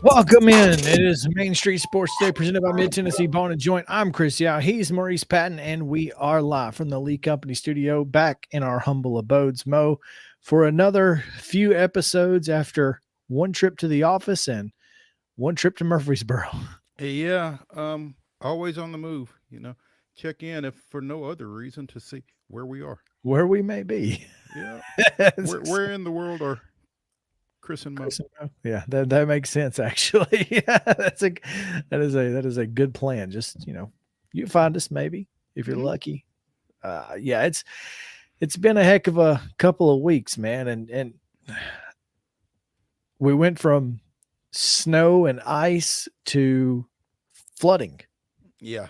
Welcome in. It is Main Street Sports Day presented by Mid Tennessee Bone and Joint. I'm Chris Yao. He's Maurice Patton, and we are live from the Lee Company studio back in our humble abodes, Mo, for another few episodes after one trip to the office and one trip to Murfreesboro. Yeah, always on the move, check in if for no other reason to see where we are. Where we may be. Yeah. Where in the world are Chris and Mo? Chris and Mo. Yeah, that makes sense actually. Yeah, that is a good plan. Just you find us maybe if you're lucky. Yeah, it's been a heck of a couple of weeks, man, and we went from snow and ice to flooding. Yeah,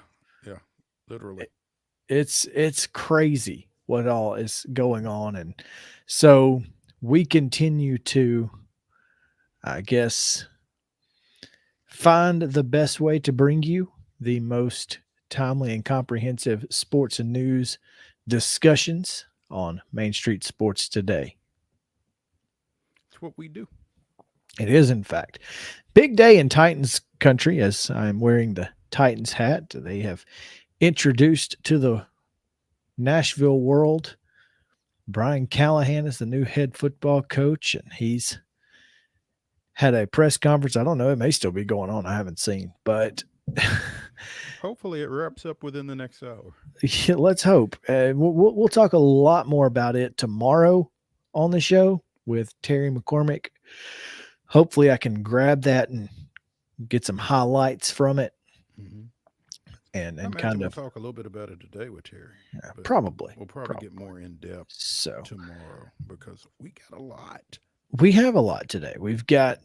literally. It's crazy what all is going on, and so we continue to, I guess, find the best way to bring you the most timely and comprehensive sports and news discussions on Main Street Sports today. It's what we do. It is, in fact, big day in Titans country as I'm wearing the Titans hat. They have introduced to the Nashville world Brian Callahan is the new head football coach, and he's had a press conference. I don't know. It may still be going on. I haven't seen, but hopefully it wraps up within the next hour. Yeah, let's hope. We'll talk a lot more about it tomorrow on the show with Terry McCormick. Hopefully I can grab that and get some highlights from it. Mm-hmm. And kind of we'll talk a little bit about it today with Terry. Yeah, probably. We'll probably get more in depth tomorrow because we got a lot. We have a lot today. We've got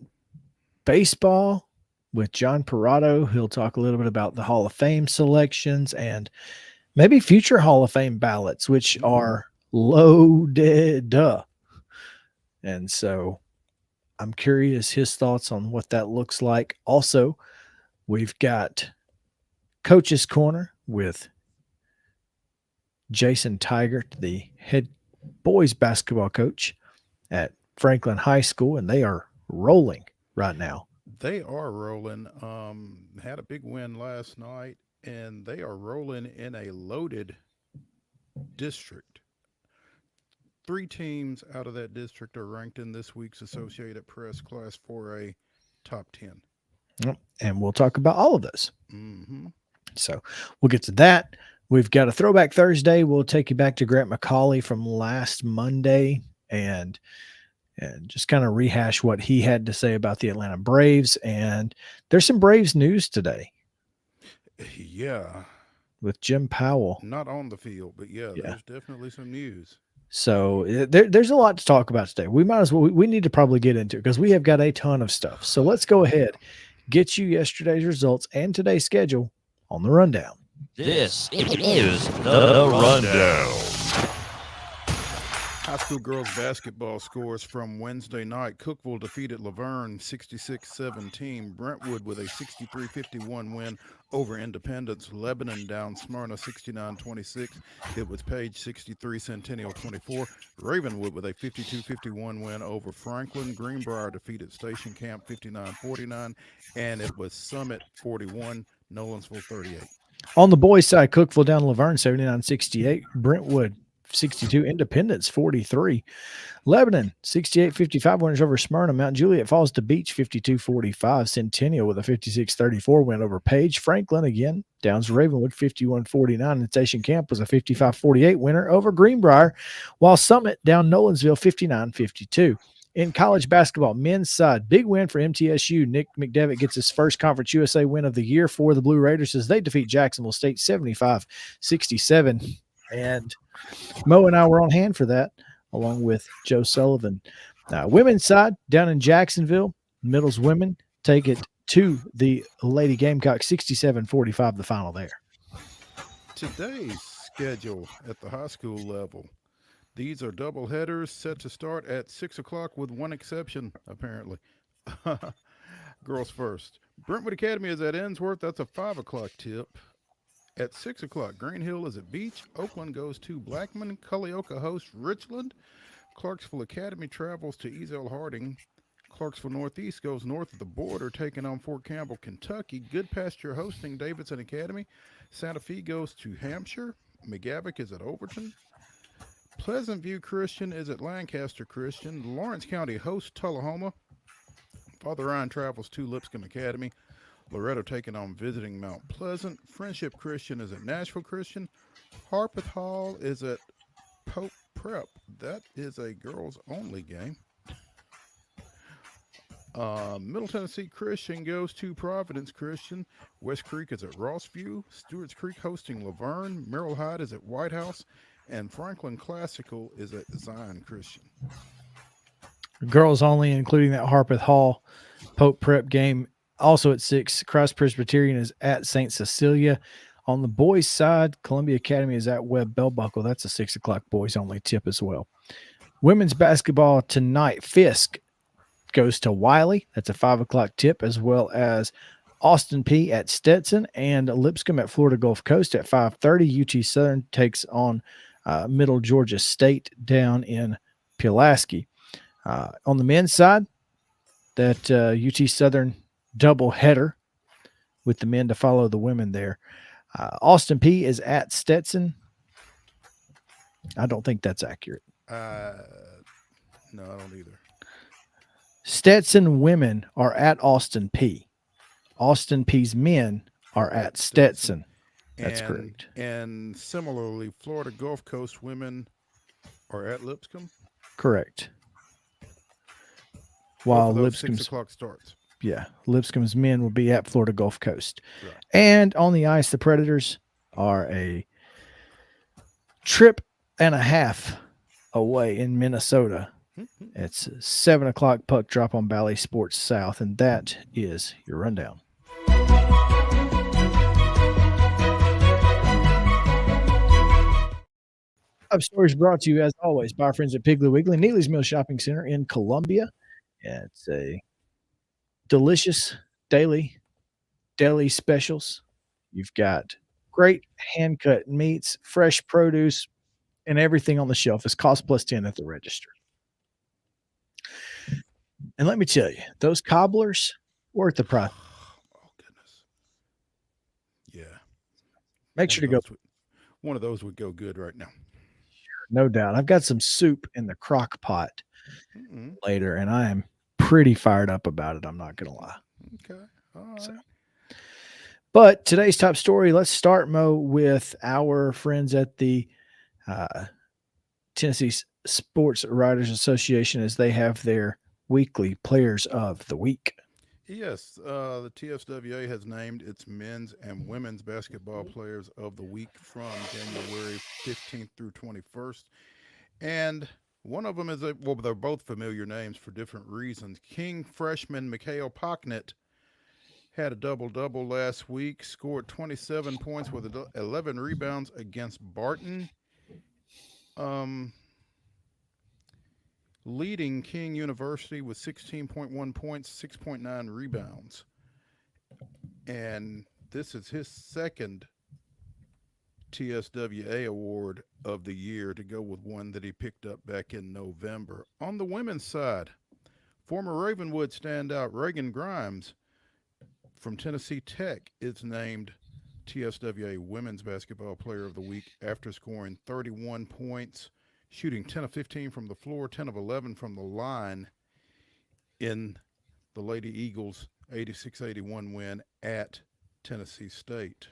baseball with John Perrotto. He'll talk a little bit about the Hall of Fame selections and maybe future Hall of Fame ballots, which are loaded. And so I'm curious his thoughts on what that looks like. Also, we've got Coach's Corner with Jason TIGERT, the head boys basketball coach at Franklin High School, and they are rolling right now. They are rolling. Had a big win last night, and they are rolling in a loaded district. 3 teams out of that district are ranked in this week's Associated Press Class 4A Top 10. And we'll talk about all of those. Mm-hmm. So we'll get to that. We've got a Throwback Thursday. We'll take you back to Grant McCauley from last Monday and just kind of rehash what he had to say about the Atlanta Braves. And there's some Braves news today. Yeah. With Jim Powell. Not on the field, but there's definitely some news. So there's a lot to talk about today. We might as well, we need to probably get into it because we have got a ton of stuff. So let's go ahead, get you yesterday's results and today's schedule on the rundown. This is the rundown. High school girls basketball scores from Wednesday night. Cookeville defeated Laverne 66-17. Brentwood with a 63-51 win over Independence. Lebanon down Smyrna 69-26. It was Page 63, Centennial 24. Ravenwood with a 52-51 win over Franklin. Greenbrier defeated Station Camp 59-49. And it was Summit 41, Nolensville 38. On the boys' side, Cookeville down Laverne 79-68. Brentwood 62, Independence 43. Lebanon 68-55 winners over Smyrna. Mount Juliet falls to Beach 52-45. Centennial with a 56-34 win over Page. Franklin again downs Ravenwood 51-49. And Station Camp was a 55-48 winner over Greenbrier, while Summit down Nolensville 59-52. In college basketball, men's side, big win for MTSU. Nick McDevitt gets his first Conference USA win of the year for the Blue Raiders as they defeat Jacksonville State 75-67. And Mo and I were on hand for that, along with Joe Sullivan. Women's side, down in Jacksonville, Middle's women take it to the Lady Gamecocks 67-45, the final there. Today's schedule at the high school level. These are double headers set to start at 6 o'clock with one exception, apparently. Girls first. Brentwood Academy is at Ensworth. That's a 5 o'clock tip. At 6 o'clock, Green Hill is at Beach. Oakland goes to Blackman. Culleoka hosts Richland. Clarksville Academy travels to Ezel Harding. Clarksville Northeast goes north of the border, taking on Fort Campbell, Kentucky. Good Pasture hosting Davidson Academy. Santa Fe goes to Hampshire. McGavock is at Overton. Pleasant View Christian is at Lancaster Christian. Lawrence County hosts Tullahoma. Father Ryan travels to Lipscomb Academy. Loretto taking on visiting Mount Pleasant. Friendship Christian is at Nashville Christian. Harpeth Hall is at Pope Prep. That is a girls only game. Middle Tennessee Christian goes to Providence Christian. West Creek is at Rossview. Stewart's Creek hosting Laverne. Merrill Hyde is at White House. And Franklin Classical is at Zion Christian. Girls only, including that Harpeth Hall Pope Prep game. Also at 6, Christ Presbyterian is at St. Cecilia. On the boys' side, Columbia Academy is at Webb Bell Buckle. That's a 6 o'clock boys only tip as well. Women's basketball tonight, Fisk goes to Wiley. That's a 5 o'clock tip, as well as Austin P at Stetson and Lipscomb at Florida Gulf Coast at 5:30. UT Southern takes on Middle Georgia State down in Pulaski. On the men's side, that UT Southern double header with the men to follow the women there. Austin P is at Stetson. I don't think that's accurate. No, I don't either. Stetson women are at Austin P. Austin P's men are at Stetson. That's correct. And similarly, Florida Gulf Coast women are at Lipscomb. Correct. While Lipscomb's 6 o'clock starts. Yeah, Lipscomb's men will be at Florida Gulf Coast. Right. And on the ice, the Predators are a trip and a half away in Minnesota. It's 7 o'clock puck drop on Bally Sports South, and that is your rundown. Top stories brought to you, as always, by our friends at Piggly Wiggly, Neely's Mill Shopping Center in Columbia. It's a delicious daily deli specials. You've got great hand-cut meats, fresh produce, and everything on the shelf is cost plus 10 at the register. And let me tell you, those cobblers worth the price. Oh, goodness. Yeah. Make sure to go. One of those would go good right now. No doubt. I've got some soup in the crock pot later, and I am pretty fired up about it. I'm not going to lie. Okay. All right. So, but today's top story, let's start, Mo, with our friends at the Tennessee Sports Writers Association as they have their weekly Players of the Week. Yes, the TSWA has named its men's and women's basketball players of the week from January 15th through 21st. And one of them is, well, they're both familiar names for different reasons. King freshman Mikhail Pocknett had a double-double last week, scored 27 points with 11 rebounds against Barton. Leading King University with 16.1 points, 6.9 rebounds. And this is his second TSWA award of the year, to go with one that he picked up back in November. On the women's side, former Ravenwood standout Reagan Grimes from Tennessee Tech is named TSWA Women's Basketball Player of the Week after scoring 31 points, shooting 10 of 15 from the floor, 10 of 11 from the line in the Lady Eagles' 86-81 win at Tennessee State.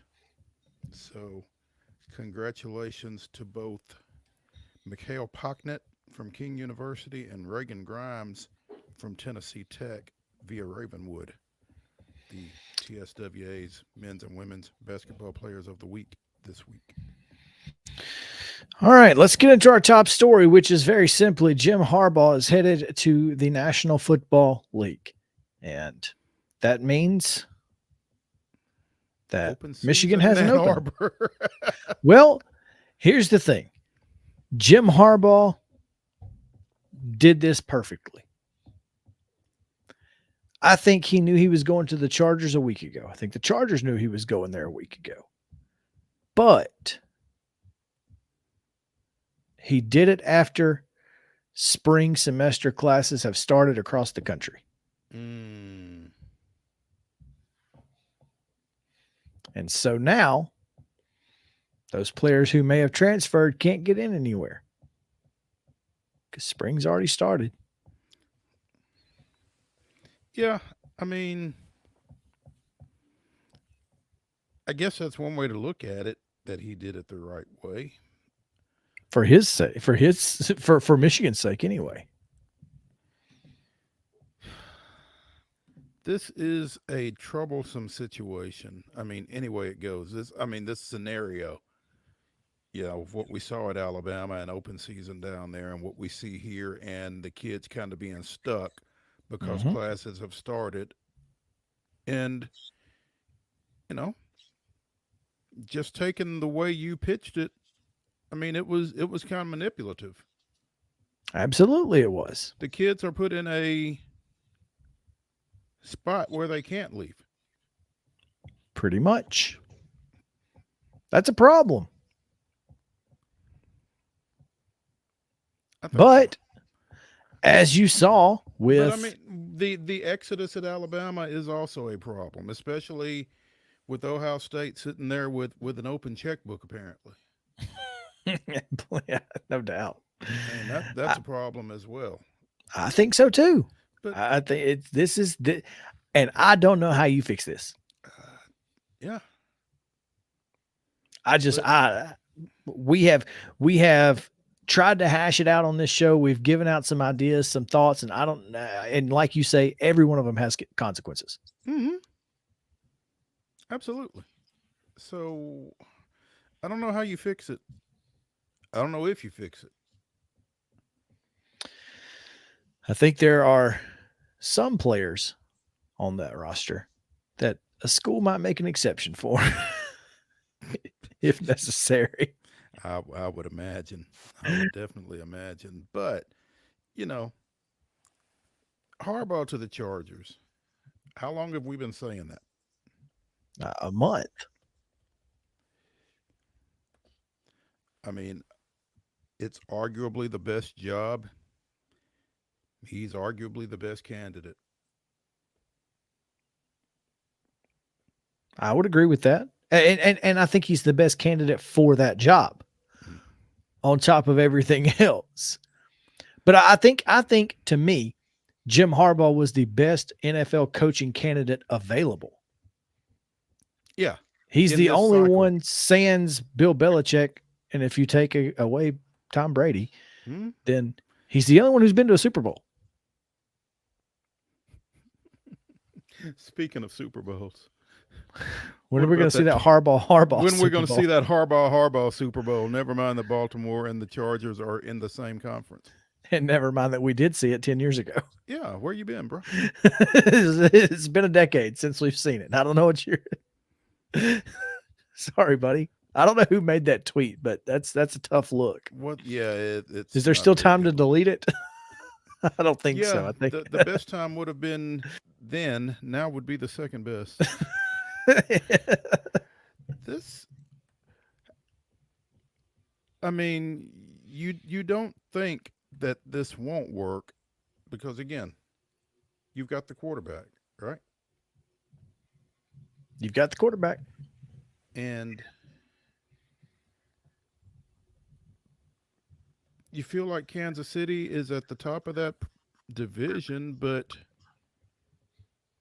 So congratulations to both Mikhail Pocknett from King University and Reagan Grimes from Tennessee Tech via Ravenwood, the TSWA's men's and women's basketball players of the week this week. All right, let's get into our top story, which is very simply Jim Harbaugh is headed to the National Football League. And that means that Michigan hasn't opened. Well, here's the thing. Jim Harbaugh did this perfectly. I think he knew he was going to the Chargers a week ago. I think the Chargers knew he was going there a week ago. But he did it after spring semester classes have started across the country. Mm. And so now those players who may have transferred can't get in anywhere because spring's already started. Yeah, I mean, I guess that's one way to look at it, that he did it the right way. For his sake, for Michigan's sake anyway. This is a troublesome situation. I mean, any way it goes. This scenario, what we saw at Alabama and open season down there and what we see here, and the kids kind of being stuck because classes have started. And, just taking the way you pitched it, I mean, it was kind of manipulative. Absolutely it was. The kids are put in a spot where they can't leave. Pretty much. That's a problem. But as you saw with, but I mean, the exodus at Alabama is also a problem, especially with Ohio State sitting there with an open checkbook, apparently. Yeah, no doubt. And that's a problem as well. I think so too. But I think and I don't know how you fix this. Yeah. We have tried to hash it out on this show. We've given out some ideas, some thoughts, and and like you say, every one of them has consequences. Mm-hmm. Absolutely. So I don't know how you fix it. I don't know if you fix it. I think there are some players on that roster that a school might make an exception for if necessary. I would imagine. I would definitely imagine. But, Harbaugh to the Chargers. How long have we been saying that? A month. I mean, it's arguably the best job. He's arguably the best candidate. I would agree with that. And I think he's the best candidate for that job on top of everything else. But I think to me, Jim Harbaugh was the best NFL coaching candidate available. Yeah. He's the only one sans Bill Belichick. And if you take away Tom Brady, then he's the only one who's been to a Super Bowl. Speaking of Super Bowls. When are we going to see that Harbaugh? When we're going to see that Harbaugh Super Bowl? Never mind the Baltimore and the Chargers are in the same conference. And never mind that we did see it 10 years ago. Yeah, where you been, bro? It's been a decade since we've seen it. I don't know what you're. Sorry, buddy. I don't know who made that tweet, but that's a tough look. What? Yeah, it's. Is there still time to delete it? I don't think so. I think the best time would have been then. Now would be the second best. I mean, you don't think that this won't work because, again, you've got the quarterback, right? You've got the quarterback. And you feel like Kansas City is at the top of that division, but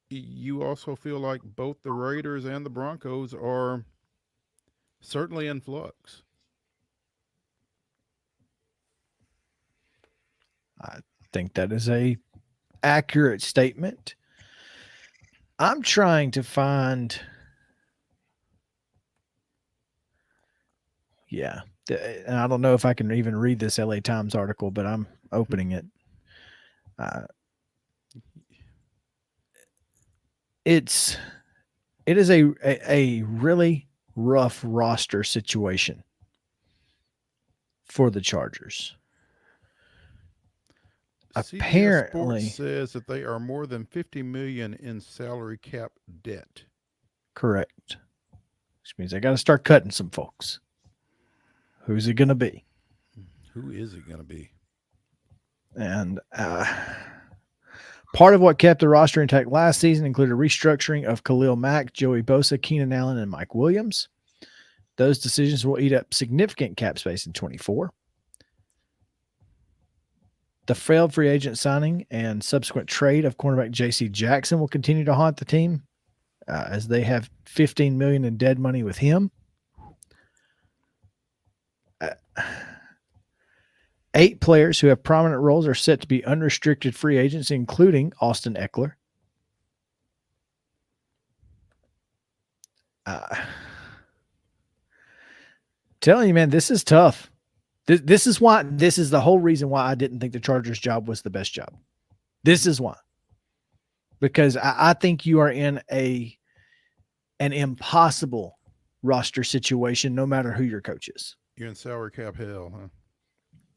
you also feel like both the Raiders and the Broncos are certainly in flux. I think that is a accurate statement. I'm trying to find. Yeah. And I don't know if I can even read this LA Times article, but I'm opening it. It is a really rough roster situation for the Chargers. CBS Sports says that they are more than $50 million in salary cap debt. Correct. which means they got to start cutting some folks. Who's it going to be? Who is it going to be? And part of what kept the roster intact last season included restructuring of Khalil Mack, Joey Bosa, Keenan Allen, and Mike Williams. Those decisions will eat up significant cap space in 24. The failed free agent signing and subsequent trade of cornerback J.C. Jackson will continue to haunt the team as they have $15 million in dead money with him. 8 players who have prominent roles are set to be unrestricted free agents, including Austin Eckler. Telling you, man, this is tough. This is the whole reason why I didn't think the Chargers job was the best job. This is why. Because I think you are in an impossible roster situation, no matter who your coach is. You're in salary cap hell, huh?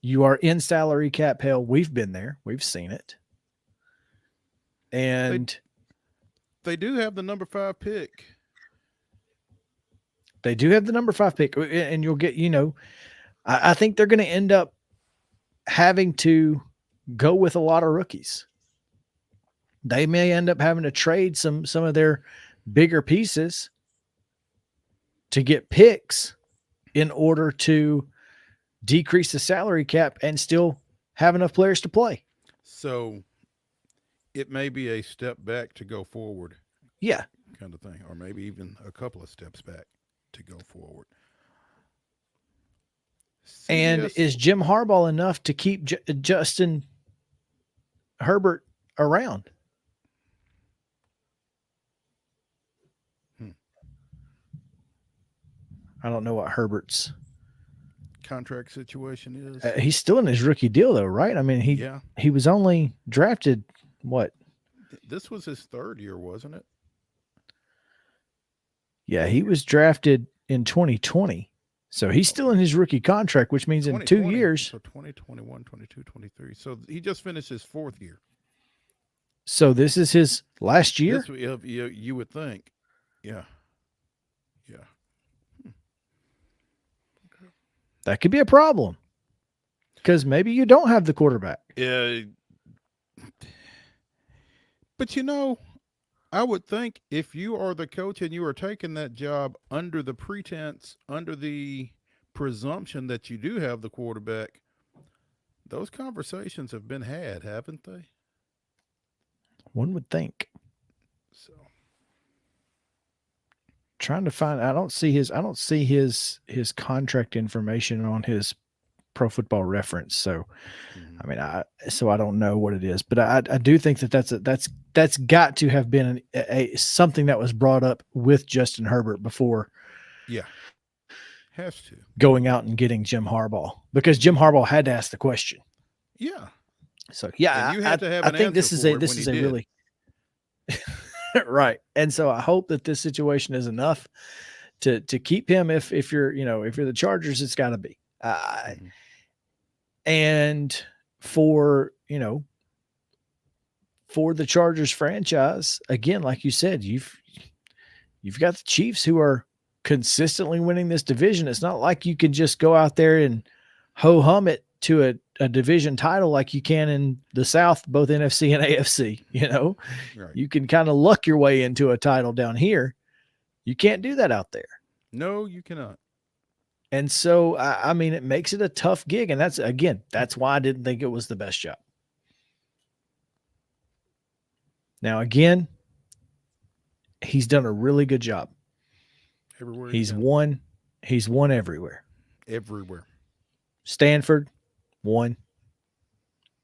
You are in salary cap hell. We've been there. We've seen it. And they do have the number 5 pick. They do have the number 5 pick. And you'll get, I think they're going to end up having to go with a lot of rookies. They may end up having to trade some of their bigger pieces to get picks in order to decrease the salary cap and still have enough players to play. So it may be a step back to go forward. Yeah. Kind of thing. Or maybe even a couple of steps back to go forward. And is Jim Harbaugh enough to keep Justin Herbert around? I don't know what Herbert's contract situation is. He's still in his rookie deal, though, right? I mean, he was only drafted, what? This was his 3rd year, wasn't it? Yeah, he was drafted in 2020. So he's still in his rookie contract, which means in 2 years. So 2021, 22, 23. So he just finished his 4th year. So this is his last year? You would think. Yeah. Yeah. Okay. That could be a problem. Because maybe you don't have the quarterback. Yeah. But I would think if you are the coach and you are taking that job under the pretense, under the presumption that you do have the quarterback, those conversations have been had, haven't they? One would think. So trying to find, I don't see his contract information on his Pro Football Reference. So, I mean, I don't know what it is, but I do think that's got to have been something that was brought up with Justin Herbert before. Yeah, has to going out and getting Jim Harbaugh, because Jim Harbaugh had to ask the question. Yeah. So yeah, and you had to have. I think this is a really right, and so I hope that this situation is enough to keep him. If you're the Chargers, it's got to be. And for the Chargers franchise, again, like you said, you've got the Chiefs who are consistently winning this division. It's not like you can just go out there and ho-hum it to a division title like you can in the South, both NFC and AFC. Right. You can kind of luck your way into a title down here. You can't do that out there. No, you cannot. And so, I mean, it makes it a tough gig. And that's why I didn't think it was the best job. Now, again, he's done a really good job. Everywhere he's won everywhere. Everywhere. Stanford won.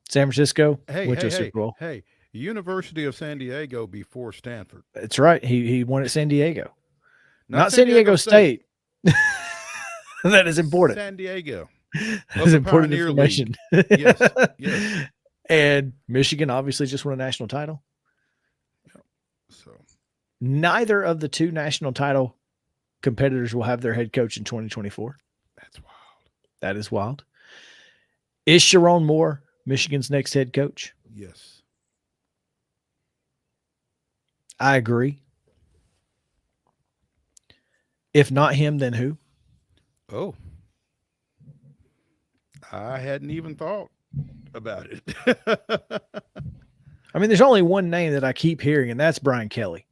San Francisco went to a Super Bowl. Hey, University of San Diego before Stanford. That's right. He won at San Diego. Not San Diego State. That is important. San Diego. That's important information. Yes. And Michigan obviously just won a national title. Yeah. So neither of the 2 national title competitors will have their head coach in 2024. That's wild. That is wild. Is Sharon Moore Michigan's next head coach? Yes. I agree. If not him, then who? Oh, I hadn't even thought about it. I mean, there's only one name that I keep hearing, and that's Brian Kelly.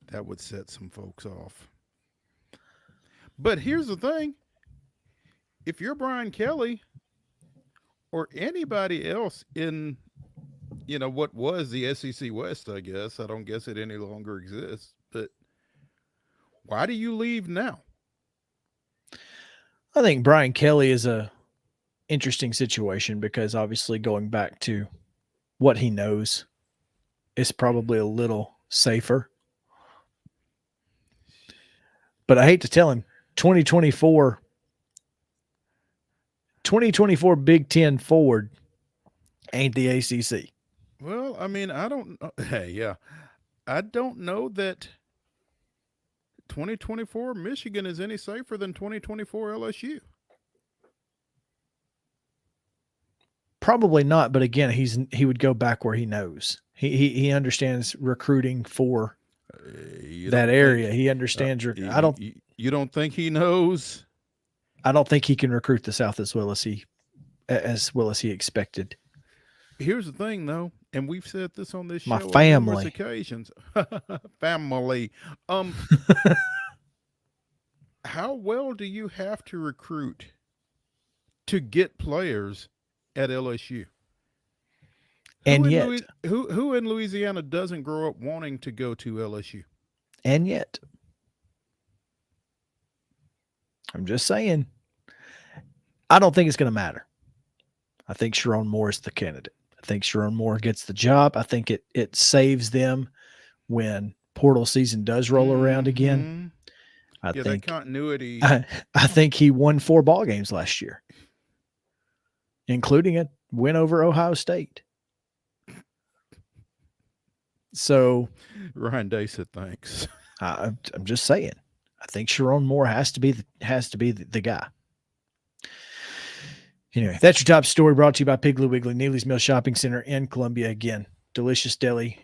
That would set some folks off. But here's the thing. If you're Brian Kelly or anybody else in, what was the SEC West, I guess. I don't guess it any longer exists. But why do you leave now? I think Brian Kelly is a interesting situation because obviously going back to what he knows is probably a little safer. But I hate to tell him, 2024 Big Ten forward ain't the ACC. Well, I mean, I don't know. Hey, yeah. I don't know that 2024 Michigan is any safer than 2024 LSU. Probably not, but again, he would go back where he knows. He understands recruiting for that area. He understands. You don't think he knows? I don't think he can recruit the South as well as he expected. Here's the thing, though, and we've said this on this show on numerous occasions. Family. How well do you have to recruit to get players at LSU? And who in Louisiana doesn't grow up wanting to go to LSU? And yet, I'm just saying, I don't think it's going to matter. I think Sharon Moore is the candidate. I think Sharon Moore gets the job. I think it saves them when portal season does roll around again. I think that continuity. I think he won 4 ball games last year, including a win over Ohio State. So Ryan Day said thanks. I'm just saying. I think Sharon Moore has to be the guy. Anyway, that's your top story, brought to you by Piggly Wiggly, Neely's Mill Shopping Center in Columbia. Again, delicious deli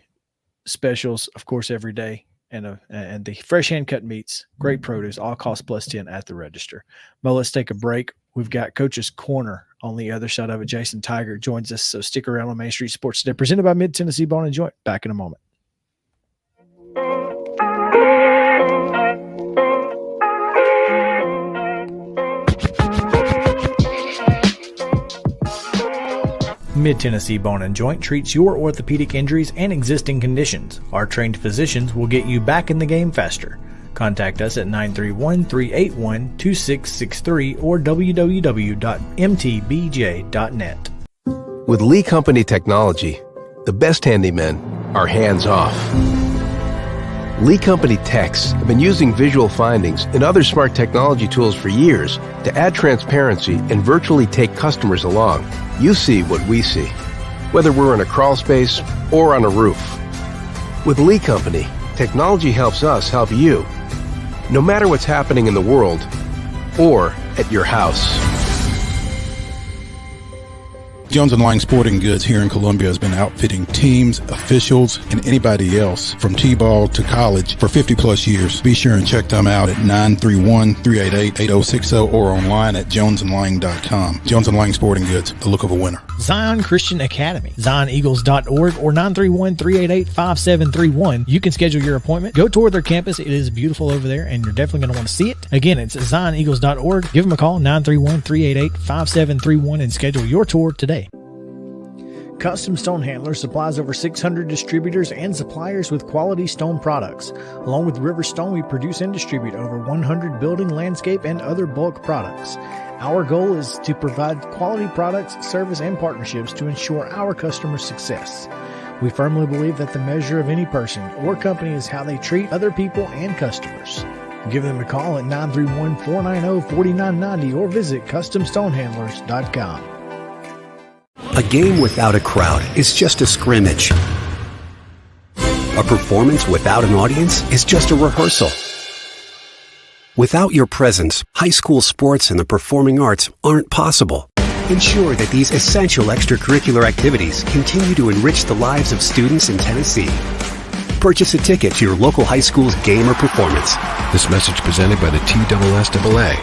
specials, of course, every day, and the fresh hand-cut meats, great produce, all cost plus 10 at the register. Mo, let's take a break. We've got Coach's Corner on the other side of it. Jason TIGERT joins us, so stick around on Main Street Sports Today, presented by Mid-Tennessee Bone and Joint. Back in a moment. Mid-Tennessee Bone and Joint treats your orthopedic injuries and existing conditions. Our trained physicians will get you back in the game faster. Contact us at 931-381-2663 or www.mtbj.net. With Lee Company technology, the best handymen are hands-off. Lee Company techs have been using visual findings and other smart technology tools for years to add transparency and virtually take customers along. You see what we see, whether we're in a crawl space or on a roof. With Lee Company, technology helps us help you, no matter what's happening in the world or at your house. Jones & Lang Sporting Goods here in Columbia has been outfitting teams, officials, and anybody else from T-ball to college for 50-plus years. Be sure and check them out at 931-388-8060 or online at jonesandlang.com. Jones & Lang Sporting Goods, the look of a winner. Zion Christian Academy, zioneagles.org or 931-388-5731. You can schedule your appointment. Go tour their campus. It is beautiful over there, and you're definitely going to want to see it. Again, it's zioneagles.org. Give them a call, 931-388-5731, and schedule your tour today. Custom Stone Handler supplies over 600 distributors and suppliers with quality stone products. Along with River Stone, we produce and distribute over 100 building, landscape, and other bulk products. Our goal is to provide quality products, service, and partnerships to ensure our customers' success. We firmly believe that the measure of any person or company is how they treat other people and customers. Give them a call at 931-490-4990 or visit CustomStonehandlers.com. A game without a crowd is just a scrimmage. A performance without an audience is just a rehearsal. Without your presence, high school sports and the performing arts aren't possible. Ensure that these essential extracurricular activities continue to enrich the lives of students in Tennessee. Purchase a ticket to your local high school's game or performance. This message presented by the TSSAA.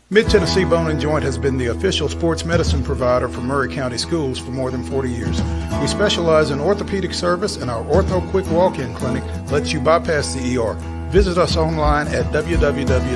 Mid-Tennessee Bone & Joint has been the official sports medicine provider for Maury County Schools for more than 40 years. We specialize in orthopedic service, and our Ortho Quick Walk-In Clinic lets you bypass the ER. Visit us online at www.mtbj.net.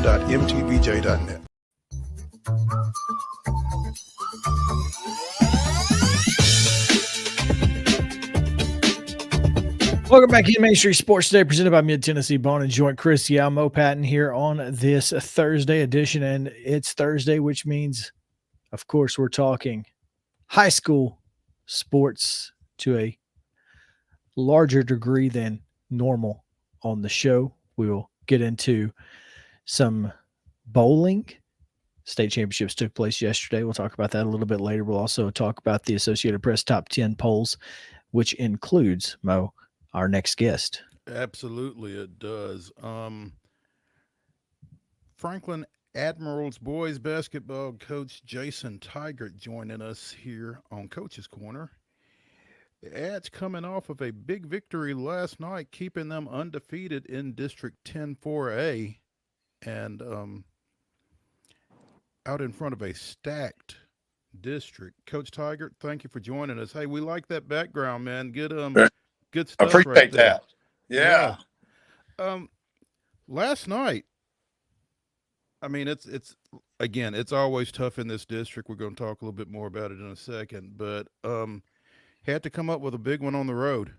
Welcome back to Main Street Sports Today, presented by Mid-Tennessee Bone & Joint. Chris Mo Patton here on this Thursday edition, and it's Thursday, which means, of course, we're talking high school sports to a larger degree than normal on the show. We will get into some bowling. State championships took place yesterday. We'll talk about that a little bit later. We'll also talk about the Associated Press Top 10 polls, which includes, Mo, our next guest. Absolutely, it does. Franklin Admirals boys basketball coach Jason TIGERT joining us here on Coach's Corner. Ads coming off of a big victory last night, keeping them undefeated in District 10-4A, and out in front of a stacked district. Coach TIGERT, thank you for joining us. Hey, we like that background, man. Good stuff. Appreciate right there. that. Yeah. Last night, I mean, it's always tough in this district. We're going to talk a little bit more about it in a second, but had to come up with a big one on the road.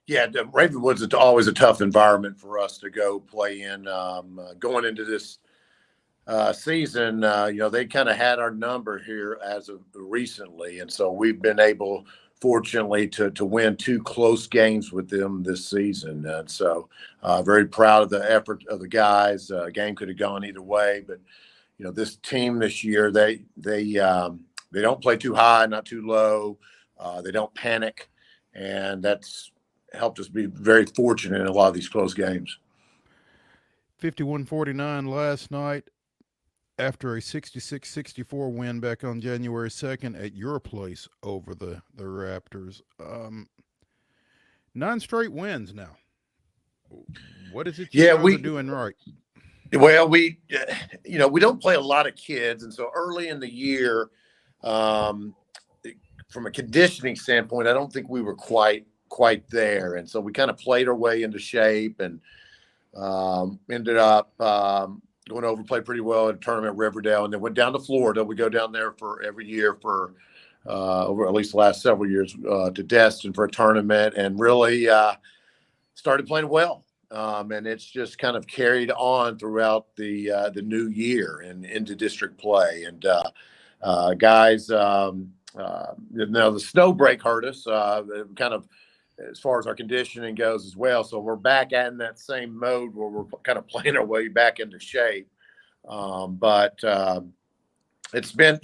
Yeah, Ravenwood's always a tough environment for us to go play in. Going into this season, they kind of had our number here as of recently, and so we've been able, fortunately, to win 2 close games with them this season. And so very proud of the effort of the guys. Game could have gone either way, but this team this year, they don't play too high, not too low. They don't panic, and that's helped us be very fortunate in a lot of these close games. 51-49 last night after a 66-64 win back on January 2nd at your place over the Raptors. 9 straight wins now. What is it you guys are doing right? Well, we don't play a lot of kids, and so early in the year, from a conditioning standpoint, I don't think we were quite there, and so we kind of played our way into shape and ended up going over, played pretty well at a tournament at Riverdale, and then went down to Florida. We go down there for every year for over at least the last several years to Destin for a tournament, and really started playing well. And it's just kind of carried on throughout the new year and into district play. And guys, now the snow break hurt us kind of as far as our conditioning goes as well. So we're back in that same mode where we're kind of playing our way back into shape. But it's been,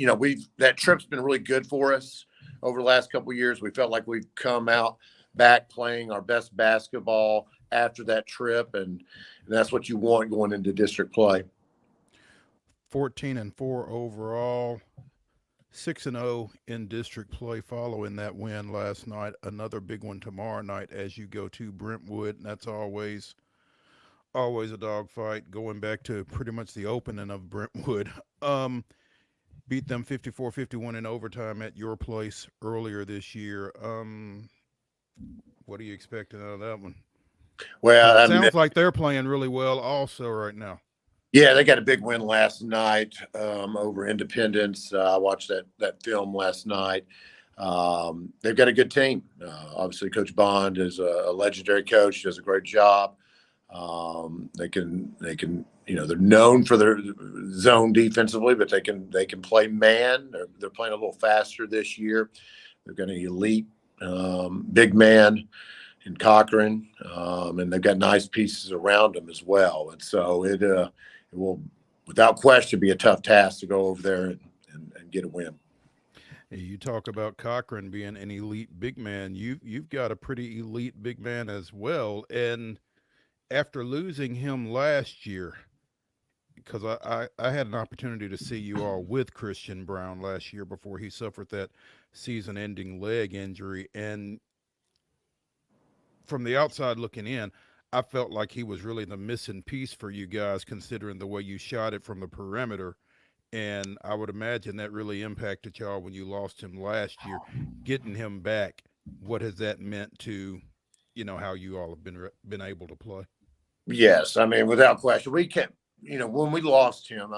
that trip's been really good for us over the last couple of years. We felt like we've come out back playing our best basketball after that trip, and that's what you want going into district play. 14-4 overall, 6-0 in district play following that win last night. Another big one tomorrow night as you go to Brentwood, and that's always a dogfight. Going back to pretty much the opening of Brentwood, beat them 54-51 in overtime at your place earlier this year. What are you expecting out of that one? Well, it sounds like they're playing really well also right now. Yeah, they got a big win last night over Independence. I watched that film last night. They've got a good team. Obviously, Coach Bond is a legendary coach. Does a great job. They can. They're known for their zone defensively, but they can play man. They're playing a little faster this year. They've got an elite big man in Cochran, and they've got nice pieces around them as well. And so it will, without question, be a tough task to go over there and get a win. You talk about Cochran being an elite big man. You've got a pretty elite big man as well. And after losing him last year, because I had an opportunity to see you all with Christian Brown last year before he suffered that season-ending leg injury, and from the outside looking in, I felt like he was really the missing piece for you guys, considering the way you shot it from the perimeter. And I would imagine that really impacted y'all when you lost him last year. Getting him back, what has that meant to, how you all have been able to play? Yes, I mean, without question, we can't. When we lost him,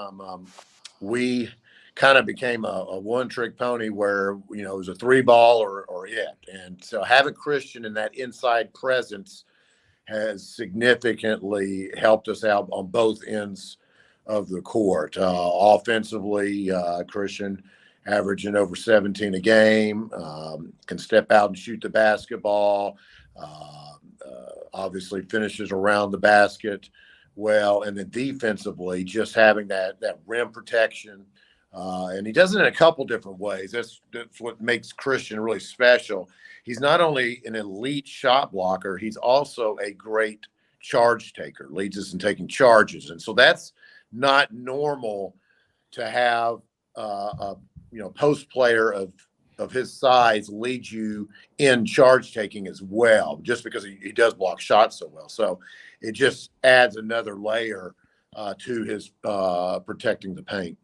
we kind of became a one-trick pony where it was a three ball or it. And so having Christian in that inside presence has significantly helped us out on both ends of the court. Offensively, Christian averaging over 17 a game, can step out and shoot the basketball, obviously finishes around the basket well, and then defensively, just having that rim protection. And he does it in a couple different ways. That's what makes Christian really special. He's not only an elite shot blocker, he's also a great charge taker, leads us in taking charges. And so that's not normal to have a post player of his size lead you in charge taking as well, just because he does block shots so well. So it just adds another layer to his protecting the paint.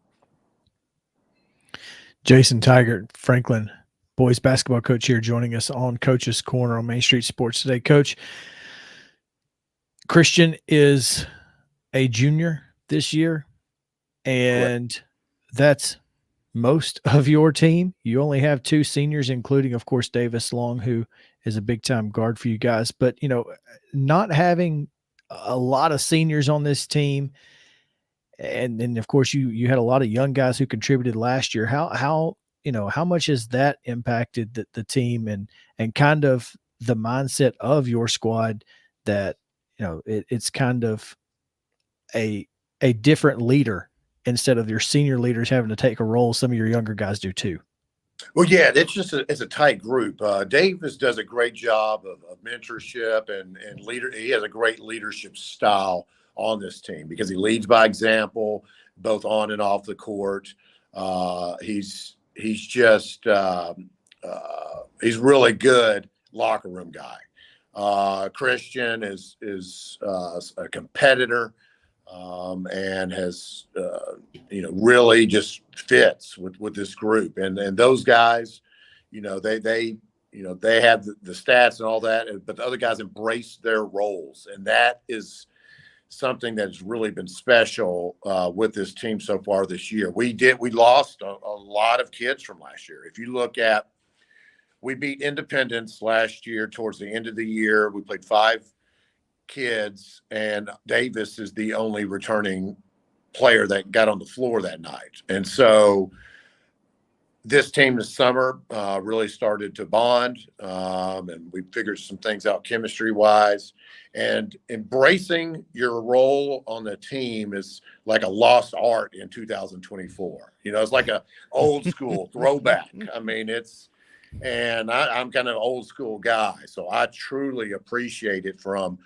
Jason Tigert, Franklin boys basketball coach here, joining us on Coach's Corner on Main Street Sports today. Coach, Christian is a junior this year, and that's most of your team. You only have two seniors, including, of course, Davis Long, who is a big-time guard for you guys. But, not having a lot of seniors on this team, and of course, you had a lot of young guys who contributed last year. How much has that impacted the team and kind of the mindset of your squad that, it's kind of a different leader instead of your senior leaders having to take a role? Some of your younger guys do too. Well, yeah, it's a tight group. Davis does a great job of mentorship and leader. He has a great leadership style on this team because he leads by example, both on and off the court. He's just he's really good locker room guy. Christian is a competitor. And has really just fits with this group, and those guys, they have the stats and all that, but the other guys embrace their roles, and that is something that's really been special with this team so far this year. We lost a lot of kids from last year. If you look at, we beat Independence last year towards the end of the year. We played 5 kids, and Davis is the only returning player that got on the floor that night. And so this team this summer really started to bond, and we figured some things out chemistry wise, and embracing your role on the team is like a lost art in 2024. It's like a old school throwback. I mean, I'm kind of an old school guy, so I truly appreciate it from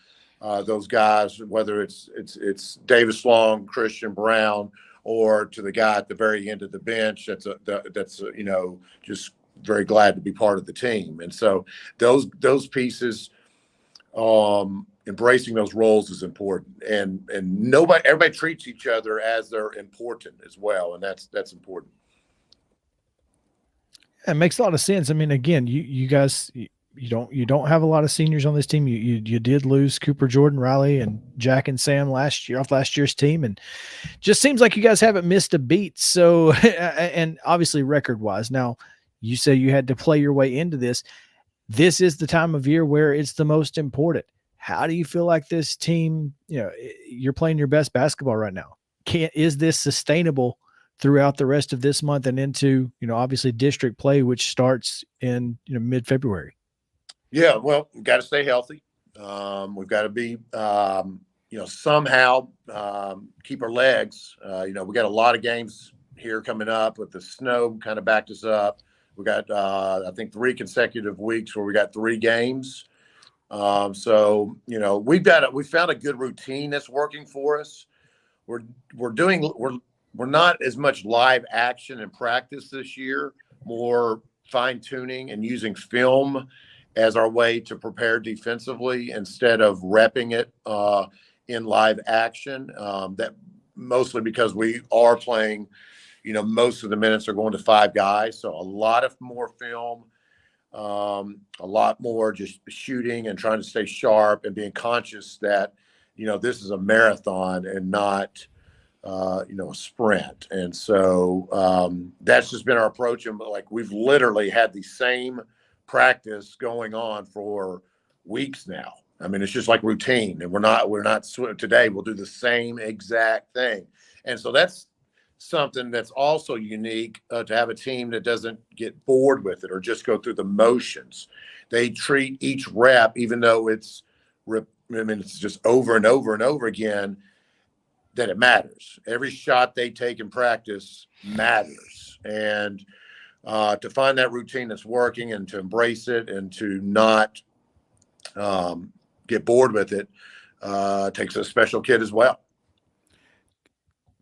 those guys, whether it's Davis Long, Christian Brown, or to the guy at the very end of the bench. That's just very glad to be part of the team. And so those pieces, embracing those roles is important, and everybody treats each other as they're important as well, and that's important. It makes a lot of sense. I mean, again, you guys. You don't have a lot of seniors on this team. You did lose Cooper, Jordan, Riley, and Jack and Sam last year's team, and just seems like you guys haven't missed a beat. So, and obviously record wise, now you say you had to play your way into this. This is the time of year where it's the most important. How do you feel like this team? You're playing your best basketball right now. Is this sustainable throughout the rest of this month and into obviously district play, which starts in mid-February? Yeah, well, we've got to stay healthy. We've got to be, somehow keep our legs. We got a lot of games here coming up with the snow kind of backed us up. We got, I think, 3 consecutive weeks where we got 3 games. So, we found a good routine that's working for us we're not as much live action in practice this year, more fine tuning and using film as our way to prepare defensively instead of repping it in live action. That mostly because we are playing, most of the minutes are going to 5 guys. So a lot of more film, a lot more just shooting and trying to stay sharp and being conscious that, this is a marathon and not, a sprint. And so that's just been our approach. And like, we've literally had the same practice going on for weeks now. I mean, it's just like routine, and we're not today. We'll do the same exact thing. And so that's something that's also unique to have a team that doesn't get bored with it or just go through the motions. They treat each rep, even though it's just over and over and over again, that it matters. Every shot they take in practice matters. And to find that routine that's working and to embrace it and to not get bored with it takes a special kid as well.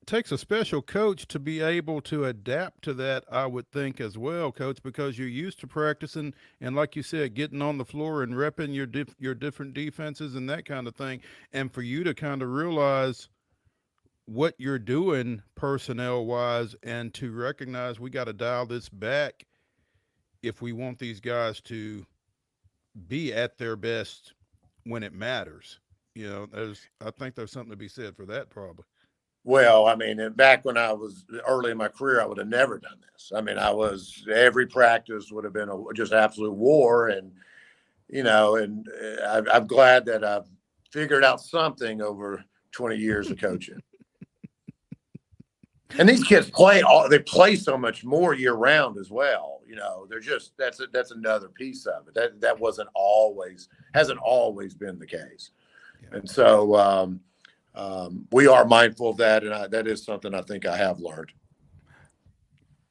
Takes a special coach to be able to adapt to that, I would think, as well, Coach, because you're used to practicing and, like you said, getting on the floor and repping your different defenses and that kind of thing. And for you to kind of realize what you're doing personnel wise and to recognize we got to dial this back if we want these guys to be at their best when it matters. I think there's something to be said for that, probably. Well, I mean, and back when I was early in my career, I would have never done this. I mean, every practice would have been just absolute war. And, I'm glad that I've figured out something over 20 years of coaching. And these kids they play so much more year round as well. They're just, that's another piece of it. That hasn't always been the case. Yeah. And so, we are mindful of that, and that is something I think I have learned.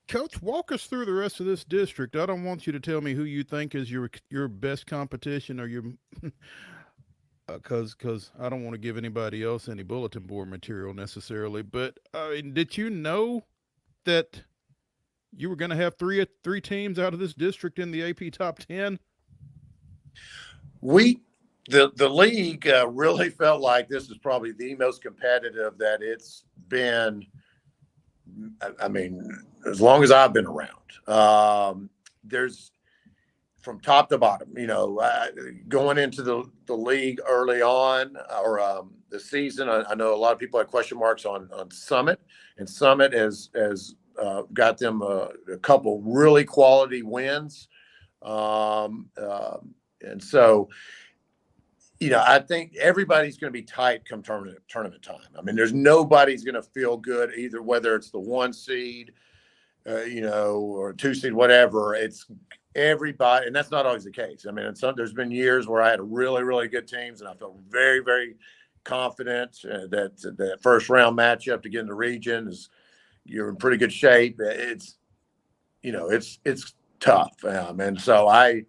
Coach, walk us through the rest of this district. I don't want you to tell me who you think is your best competition or your because I don't want to give anybody else any bulletin board material necessarily. But did you know that you were going to have three teams out of this district in the AP top 10? The league really felt like this is probably the most competitive that it's been. I mean, as long as I've been around, there's from top to bottom, going into the league early on or the season. I know a lot of people had question marks on Summit, and Summit has got them a couple really quality wins. And so, I think everybody's going to be tight come tournament time. I mean, there's nobody's going to feel good either, whether it's the 1 seed, or 2 seed, whatever. It's everybody, and that's not always the case. I mean, there's been years where I had really, really good teams, and I felt very, very confident that the first round matchup to get in the region you're in pretty good shape. It's tough, and so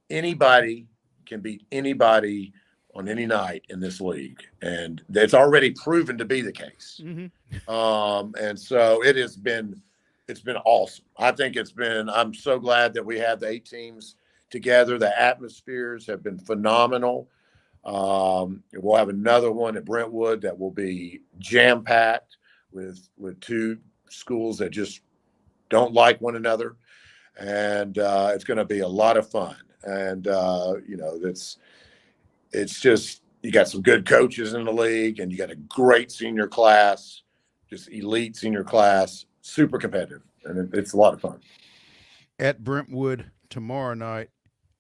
anybody can beat anybody on any night in this league, and it's already proven to be the case. Mm-hmm. And so it's been awesome. I think I'm so glad that we have the 8 teams together. The atmospheres have been phenomenal. We'll have another one at Brentwood that will be jam-packed with 2 schools that just don't like one another. And it's going to be a lot of fun. And, it's just, you got some good coaches in the league, and you got a great senior class, just elite senior class, super competitive. And it's a lot of fun. At Brentwood tomorrow night,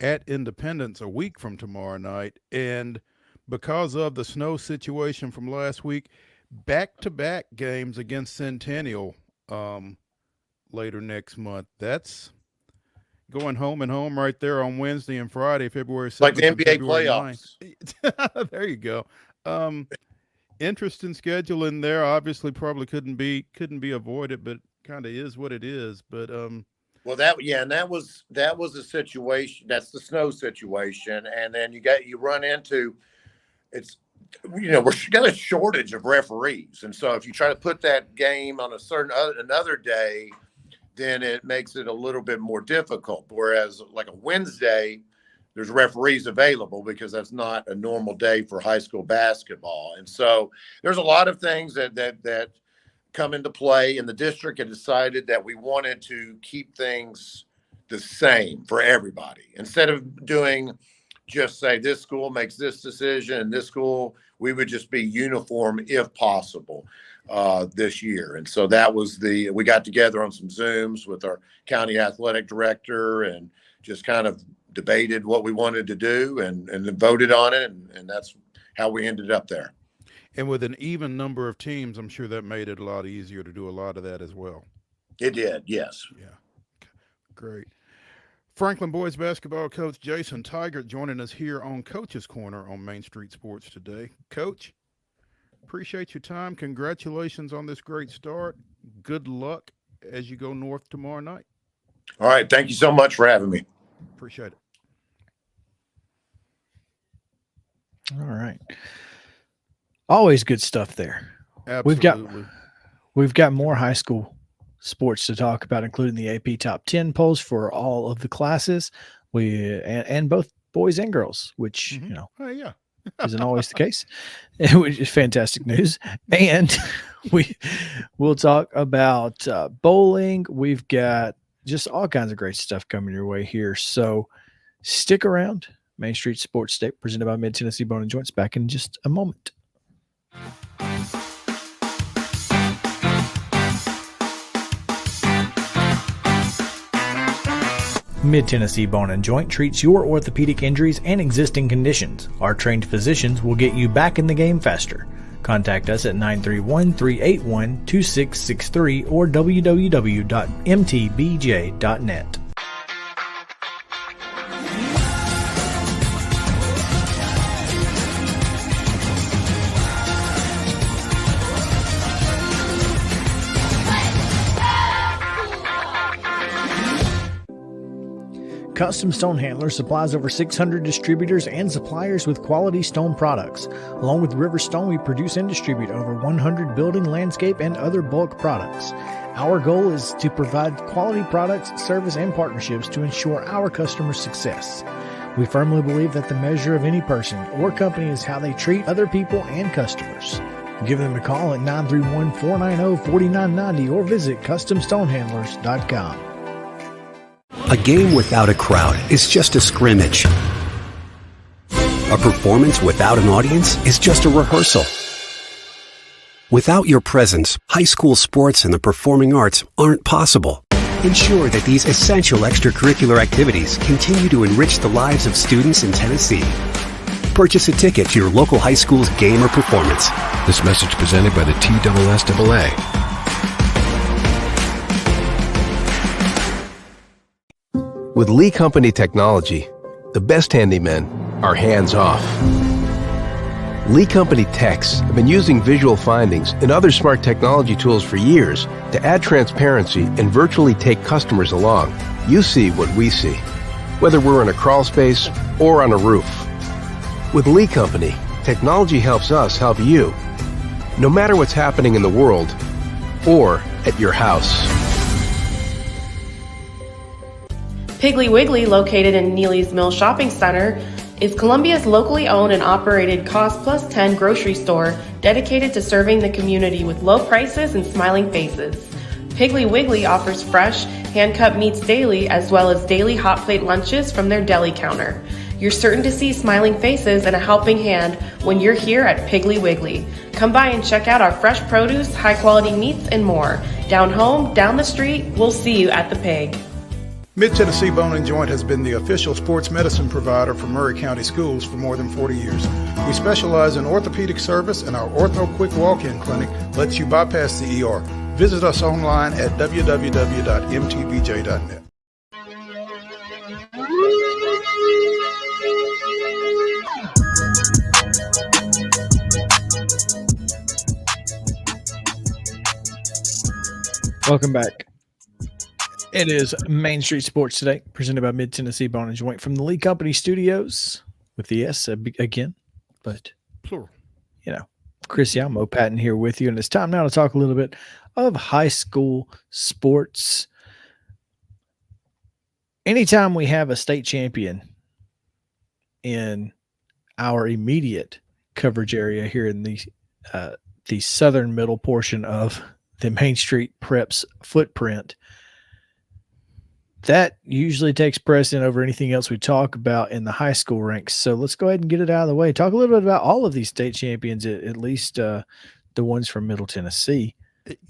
at Independence a week from tomorrow night. And because of the snow situation from last week, back-to-back games against Centennial later next month. That's going home and home right there on Wednesday and Friday, February 7th. Like the NBA playoffs. There you go. Interesting scheduling there. Obviously, probably couldn't be avoided, but kind of is what it is. But well, that was the situation. That's the snow situation, and then you run into it's we've got a shortage of referees. And so if you try to put that game on another day, then it makes it a little bit more difficult. Whereas like a Wednesday, there's referees available because that's not a normal day for high school basketball. And so there's a lot of things that come into play, and the district had decided that we wanted to keep things the same for everybody. Instead of doing just say this school makes this decision and this school, we would just be uniform if possible this year. And so that was we got together on some Zooms with our county athletic director and just kind of debated what we wanted to do and then voted on it. And that's how we ended up there. And with an even number of teams, I'm sure that made it a lot easier to do a lot of that as well. It did, yes. Yeah, great. Franklin boys basketball coach Jason TIGERT joining us here on Coach's Corner on Main Street Sports today. Coach, appreciate your time. Congratulations on this great start. Good luck as you go north tomorrow night. All right. Thank you so much for having me. Appreciate it. All right. Always good stuff there. Absolutely. We've got more high school sports to talk about, including the AP top 10 polls for all of the classes. And both boys and girls, which yeah. isn't always the case, which is fantastic news. And we'll talk about bowling. We've got just all kinds of great stuff coming your way here. So stick around. Main Street Sports Day, presented by Mid-Tennessee Bone and Joints, back in just a moment. Mid-Tennessee Bone and Joint treats your orthopedic injuries and existing conditions. Our trained physicians will get you back in the game faster. Contact us at 931-381-2663 or www.mtbj.net. Custom Stone Handlers supplies over 600 distributors and suppliers with quality stone products. Along with River Stone, we produce and distribute over 100 building, landscape, and other bulk products. Our goal is to provide quality products, service, and partnerships to ensure our customers' success. We firmly believe that the measure of any person or company is how they treat other people and customers. Give them a call at 931-490-4990 or visit CustomStonehandlers.com. A game without a crowd is just a scrimmage. A performance without an audience is just a rehearsal. Without your presence, high school sports and the performing arts aren't possible. Ensure that these essential extracurricular activities continue to enrich the lives of students in Tennessee. Purchase a ticket to your local high school's game or performance. This message presented by the TSSAA. With Lee Company technology, the best handymen are hands-off. Lee Company techs have been using visual findings and other smart technology tools for years to add transparency and virtually take customers along. You see what we see, whether we're in a crawl space or on a roof. With Lee Company, technology helps us help you, no matter what's happening in the world or at your house. Piggly Wiggly, located in Neely's Mill Shopping Center, is Columbia's locally owned and operated Cost Plus 10 grocery store dedicated to serving the community with low prices and smiling faces. Piggly Wiggly offers fresh, hand-cut meats daily as well as daily hot plate lunches from their deli counter. You're certain to see smiling faces and a helping hand when you're here at Piggly Wiggly. Come by and check out our fresh produce, high-quality meats, and more. Down home, down the street, we'll see you at the Pig. Mid-Tennessee Bone and Joint has been the official sports medicine provider for Murray County Schools for more than 40 years. We specialize in orthopedic service, and our Ortho Quick Walk-In Clinic lets you bypass the ER. Visit us online at www.mtbj.net. Welcome back. It is Main Street Sports Today, presented by Mid-Tennessee Bone and Joint from the Lee Company Studios with the S again, but Plural. Chris Yamo Patton here with you, and it's time now to talk a little bit of high school sports. Anytime we have a state champion in our immediate coverage area here in the southern middle portion of the Main Street Preps footprint, that usually takes precedent over anything else we talk about in the high school ranks. So let's go ahead and get it out of the way. Talk a little bit about all of these state champions, at least the ones from Middle Tennessee.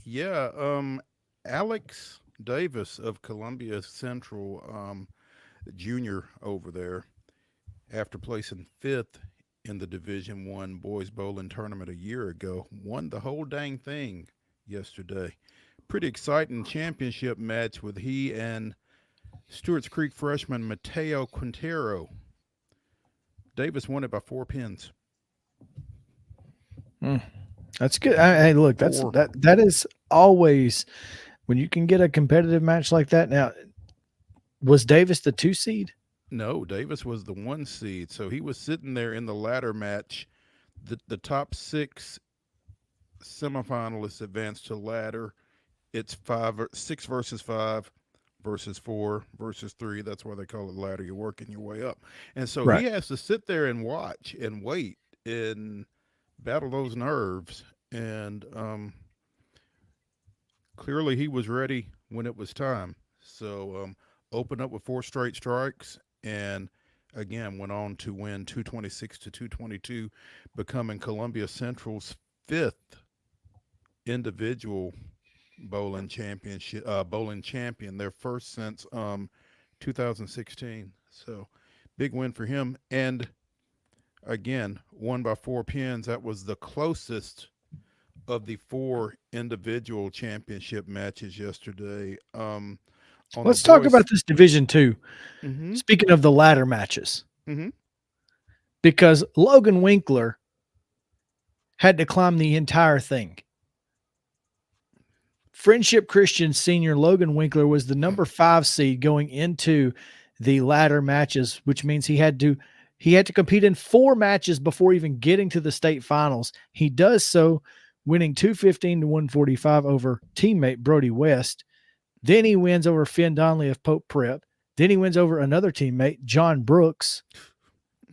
Yeah, Alex Davis of Columbia Central, junior over there, after placing 5th in the Division I boys bowling tournament a year ago, won the whole dang thing yesterday. Pretty exciting championship match with he and Stewart's Creek freshman Mateo Quintero. Davis won it by 4 pins. That's good. Hey, look, that is always when you can get a competitive match like that. Now, was Davis the 2 seed? No, Davis was the 1 seed. So he was sitting there in the ladder match. The top 6 semifinalists advanced to ladder. It's 6 versus 5 versus 4 versus 3. That's why they call it ladder. You're working your way up. And so he has to sit there and watch and wait and battle those nerves. And clearly he was ready when it was time. So opened up with 4 straight strikes and again went on to win 226 to 222, becoming Columbia Central's 5th individual bowling champion, their first since 2016. So big win for him. And again, won by 4 pins. That was the closest of the 4 individual championship matches yesterday. Let's talk about this Division II. Mm-hmm. Speaking of the ladder matches, because Logan Winkler had to climb the entire thing. Friendship Christian senior Logan Winkler was the number 5 seed going into the ladder matches, which means he had to compete in 4 matches before even getting to the state finals. He does so, winning 215 to 145 over teammate Brody West. Then he wins over Finn Donnelly of Pope Prep. Then he wins over another teammate, John Brooks,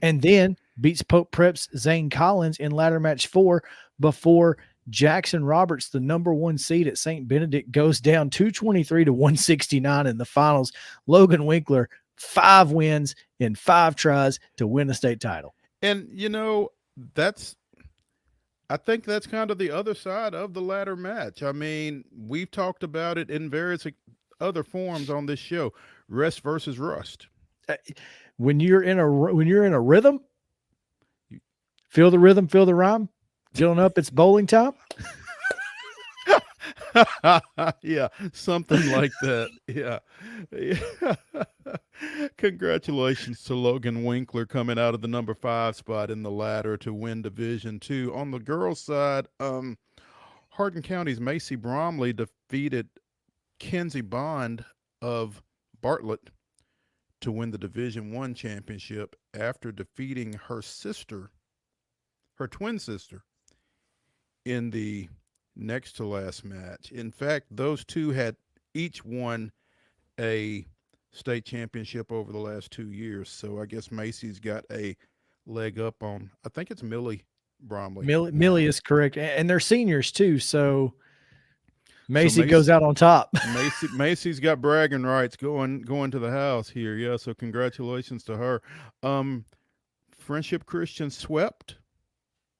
and then beats Pope Prep's Zane Collins in ladder match 4 before Jackson Roberts, the number 1 seed at St. Benedict, goes down 223 to 169 in the finals. Logan Winkler, 5 wins in 5 tries to win the state title. And, I think that's kind of the other side of the ladder match. I mean, we've talked about it in various other forms on this show. Rest versus rust. When you're in a rhythm, feel the rhythm, feel the rhyme. Filling up, it's bowling time. Yeah, something like that. Yeah. Congratulations to Logan Winkler coming out of the number 5 spot in the ladder to win Division II. On the girls' side, Hardin County's Macy Bromley defeated Kenzie Bond of Bartlett to win the Division I championship after defeating her twin sister, in the next to last match. In fact, those two had each won a state championship over the last 2 years. So I guess Macy's got a leg up on, I think it's Millie Bromley. Millie is correct. And they're seniors too. So Macy goes out on top. Macy's got bragging rights going to the house here. Yeah. So congratulations to her. Friendship Christian swept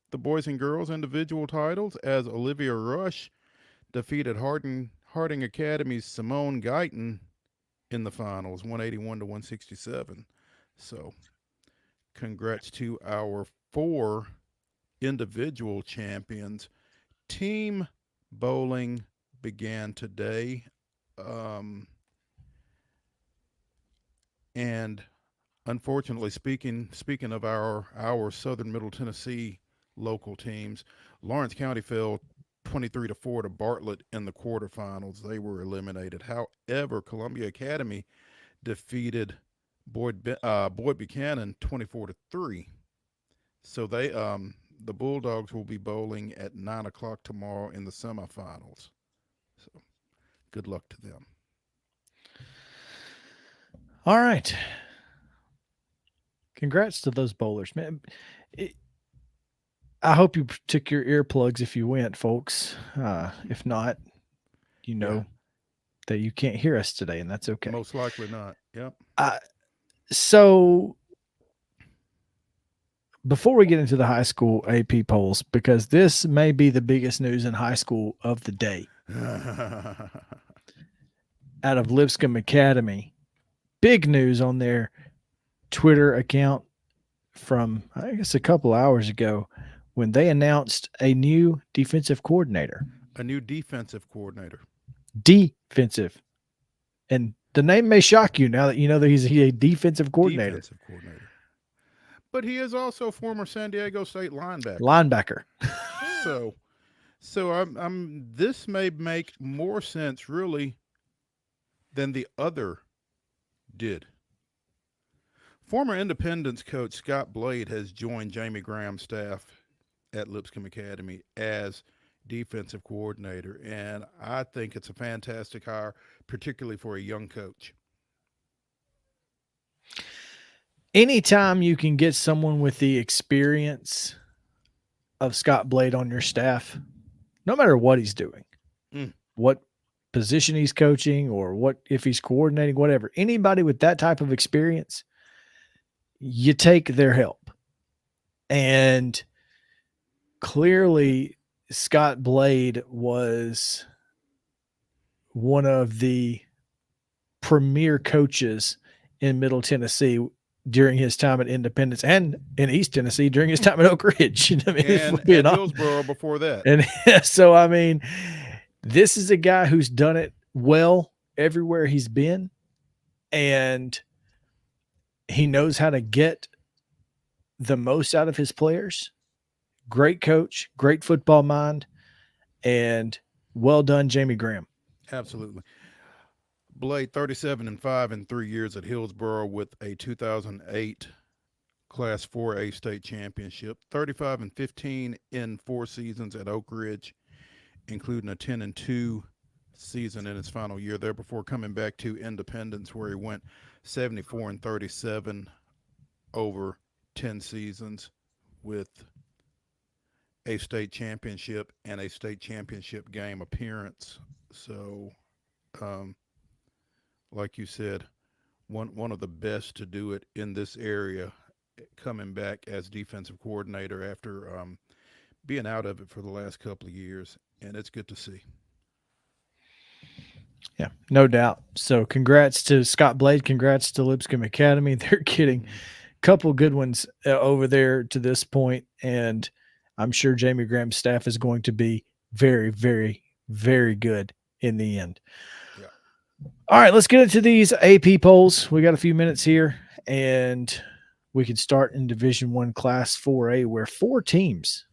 the boys and girls individual titles as Olivia Rush defeated Harding Academy's Simone Guyton in the finals, 181 to 167. So congrats to our 4 individual champions. Team bowling began today. And unfortunately, speaking of our Southern Middle Tennessee local teams, Lawrence County fell 23-4 to Bartlett in the quarterfinals. They were eliminated. However, Columbia Academy defeated Boyd Buchanan 24-3. So The Bulldogs will be bowling at 9 o'clock tomorrow in the semifinals. So good luck to them. All right. Congrats to those bowlers, man. I hope you took your earplugs if you went, folks. If not, you know that you can't hear us today, and that's okay. Most likely not. Yep. So before we get into the high school AP polls, because this may be the biggest news in high school of the day, out of Lipscomb Academy, big news on their Twitter account from, I guess, a couple hours ago when they announced a new defensive coordinator. A new defensive coordinator. Defensive. And the name may shock you now that you know that he's a defensive coordinator. Defensive coordinator. But he is also former San Diego State linebacker. So I'm this may make more sense really than the other did. Former Independence coach Scott Blade has joined Jamie Graham's staff at Lipscomb Academy as defensive coordinator, and I think it's a fantastic hire, particularly for a young coach. Anytime you can get someone with the experience of Scott Blade on your staff, no matter what he's doing, what position he's coaching or what if he's coordinating, whatever, anybody with that type of experience, you take their help. And clearly Scott Blade was one of the premier coaches in Middle Tennessee during his time at Independence and in East Tennessee during his time at Oak Ridge. I mean, and at Hillsboro before that. And so, I mean, this is a guy who's done it well everywhere he's been, and he knows how to get the most out of his players. Great coach, great football mind, and well done, Jamie Graham. Absolutely. Blade 37-5 in 3 years at Hillsboro with a 2008 Class 4A state championship. 35-15 in 4 seasons at Oak Ridge, including a 10-2 season in his final year there before coming back to Independence, where he went 74-37 over 10 seasons with a state championship and a state championship game appearance. So, like you said, one of the best to do it in this area, coming back as defensive coordinator after being out of it for the last couple of years, and it's good to see. Yeah, no doubt. So congrats to Scott Blade. Congrats to Lipscomb Academy. They're getting a couple good ones over there to this point, and I'm sure Jamie Graham's staff is going to be very, very, very good in the end. Yeah. All right, let's get into these AP polls. We got a few minutes here, and we can start in Division I Class 4A, where 4 teams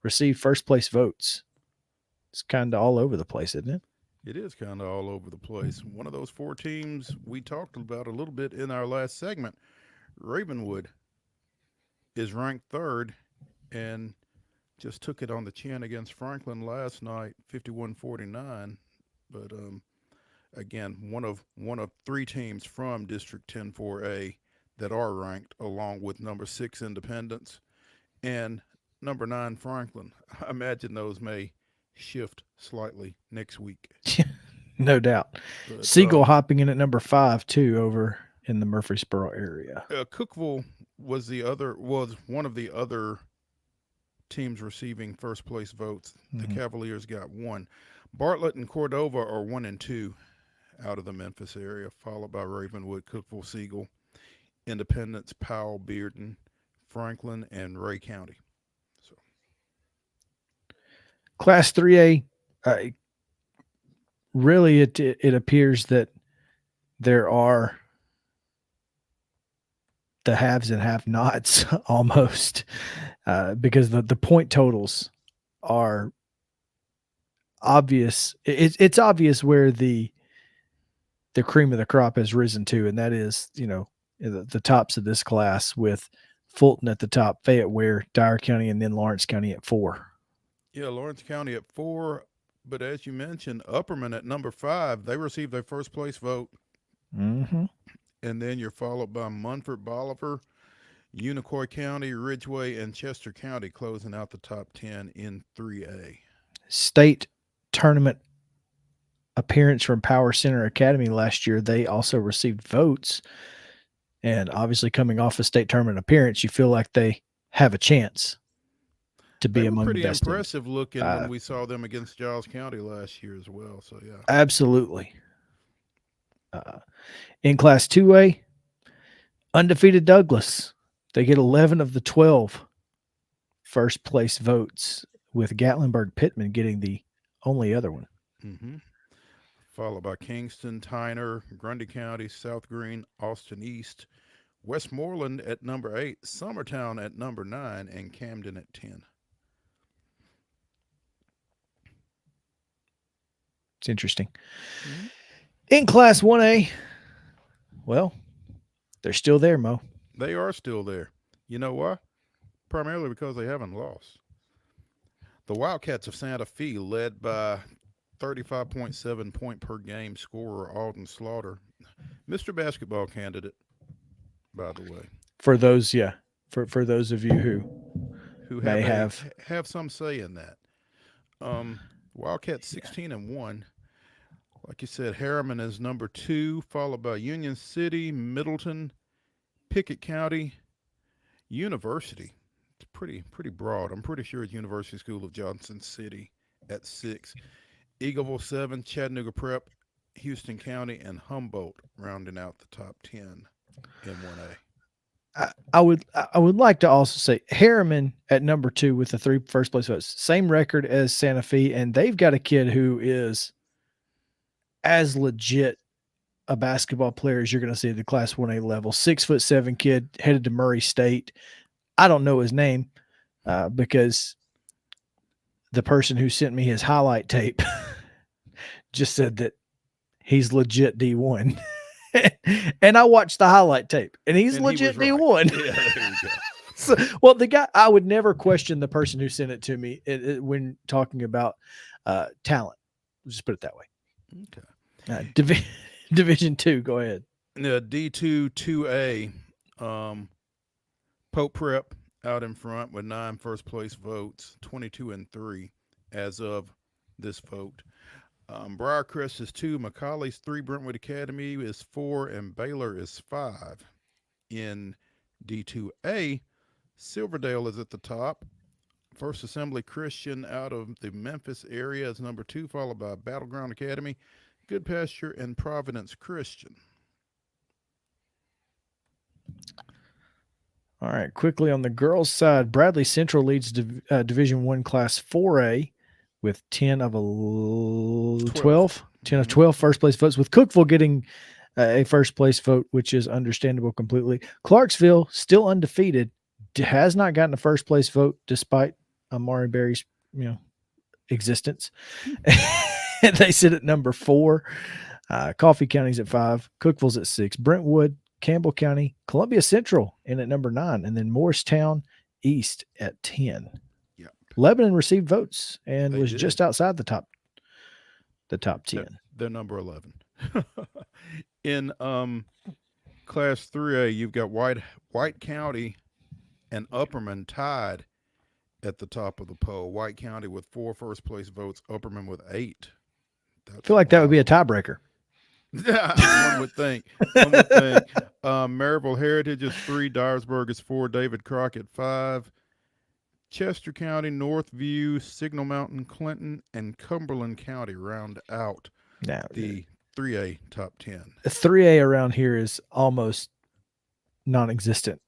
received first place votes. It's kind of all over the place, isn't it? It is kind of all over the place. One of those 4 teams we talked about a little bit in our last segment, Ravenwood, is ranked 3rd and just took it on the chin against Franklin last night, 51-49. But again, one of 3 teams from District 10-4A that are ranked, along with number 6 Independence and number 9 Franklin. I imagine those may shift slightly next week. No doubt. But, Siegel hopping in at number 5 too over in the Murfreesboro area. Cookeville was one of the other teams receiving first place votes. The Cavaliers got 1. Bartlett and Cordova are 1 and 2 out of the Memphis area, followed by Ravenwood, Cookeville, Siegel, Independence, Powell, Bearden, Franklin, and Ray County. So, Class 3A, really it appears that there are the haves and have-nots almost, because the point totals are obvious. It's obvious where the cream of the crop has risen to, and that is, the tops of this class with Fulton at the top, Fayette Ware, Dyer County, and then Lawrence County at 4. Yeah, Lawrence County at 4. But as you mentioned, Upperman at number 5, they received their first place vote. Mm-hmm. And then you're followed by Munford, Bolivar, Unicoi County, Ridgeway, and Chester County closing out the top 10 in 3A. State tournament appearance from Power Center Academy last year, they also received votes. And obviously coming off a state tournament appearance, you feel like they have a chance to be among the best. Pretty impressive looking when we saw them against Giles County last year as well. So, yeah. Absolutely. In Class 2A, undefeated Douglas. They get 11 of the 12 first place votes, with Gatlinburg Pittman getting the only other one. Mm-hmm. Followed by Kingston, Tyner, Grundy County, South Green, Austin East, Westmoreland at number 8, Summertown at number 9, and Camden at 10. It's interesting. Mm-hmm. In Class 1A, well, they're still there, Mo. They are still there. You know why? Primarily because they haven't lost. The Wildcats of Santa Fe, led by 35.7 point per game scorer Alden Slaughter, Mr. Basketball candidate, by the way. For those, for those of you who may have some say in that. Wildcats 16-1. Like you said, Harriman is number 2, followed by Union City, Middleton, Pickett County, University. It's pretty broad. I'm pretty sure it's University School of Johnson City at 6. Eagleville 7, Chattanooga Prep, Houston County, and Humboldt rounding out the top 10 in 1A. I would like to also say Harriman at number 2 with the 3 first place votes. Same record as Santa Fe, and they've got a kid who is as legit a basketball player as you're going to see at the Class 1A level. 6'7" kid, headed to Murray State. I don't know his name because the person who sent me his highlight tape just said that he's legit D1. And I watched the highlight tape, and he's legit D1. Yeah, there you go. So, well, the guy, I would never question the person who sent it to me when talking about talent. Just put it that way. Okay. Division 2, go ahead. D2 2A, Pope Prep out in front with 9 first place votes, 22-3 as of this vote. Briarcrest is 2, McCauley's 3, Brentwood Academy is 4, and Baylor is 5. In D2A, Silverdale is at the top. First Assembly Christian out of the Memphis area is number 2, followed by Battleground Academy, Good Pasture, and Providence Christian. All right, quickly on the girls' side, Bradley Central leads Division 1 Class 4A with 10 of 12 first place votes, with Cookeville getting a first place vote, which is understandable completely. Clarksville, still undefeated, has not gotten a first place vote despite Amari Berry's existence. They sit at number 4. Coffee County's at 5. Cookeville's at 6. Brentwood, Campbell County, Columbia Central in at number 9, and then Morristown East at 10. Yep. Lebanon received votes and was just outside the top 10. They're number 11. In Class 3A, you've got White County and Upperman tied at the top of the poll. White County with 4 first place votes, Upperman with 8. I feel like that would be a tiebreaker. One would think. Maryville Heritage is 3, Dyersburg is 4, David Crockett 5. Chester County, Northview, Signal Mountain, Clinton, and Cumberland County round out the 3A top 10. 3A around here is almost non-existent.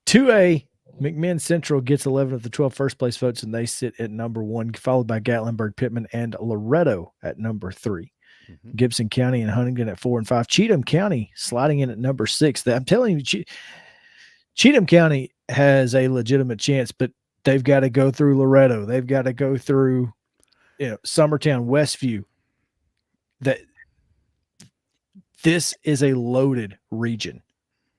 2A, McMinn Central gets 11 of the 12 first place votes, and they sit at number 1, followed by Gatlinburg, Pittman, and Loretto at number 3. Mm-hmm. Gibson County and Huntington at 4 and 5. Cheatham County sliding in at number 6. I'm telling you, Cheatham County has a legitimate chance, but they've got to go through Loretto. They've got to go through, Summertown, Westview. That this is a loaded region.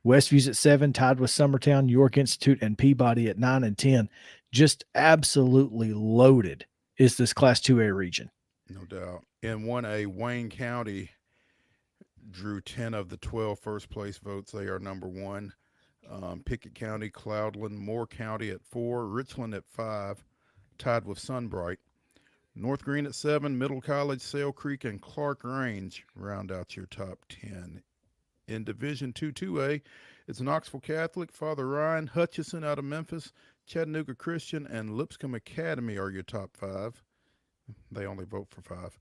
Westview's at 7, tied with Summertown, York Institute, and Peabody at 9 and 10. Just absolutely loaded is this Class 2A region. No doubt. In 1A, Wayne County drew 10 of the 12 first place votes. They are number 1. Pickett County, Cloudland, Moore County at 4, Richland at 5, tied with Sunbright. North Green at 7, Middle College, Sale Creek, and Clark Range round out your top 10. In Division 2A, it's Knoxville Catholic, Father Ryan, Hutchison out of Memphis, Chattanooga Christian, and Lipscomb Academy are your top 5. They only vote for 5.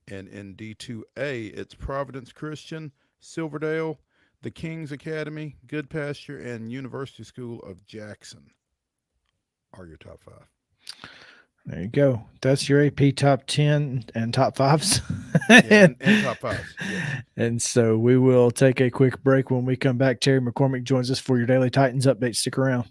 And in D2A, it's Providence Christian, Silverdale, the Kings Academy, Good Pasture, and University School of Jackson are your top 5. There you go. That's your AP top 10 and top 5s. and top 5s. Yes. And so we will take a quick break. When we come back, Terry McCormick joins us for your Daily Titans update. Stick around.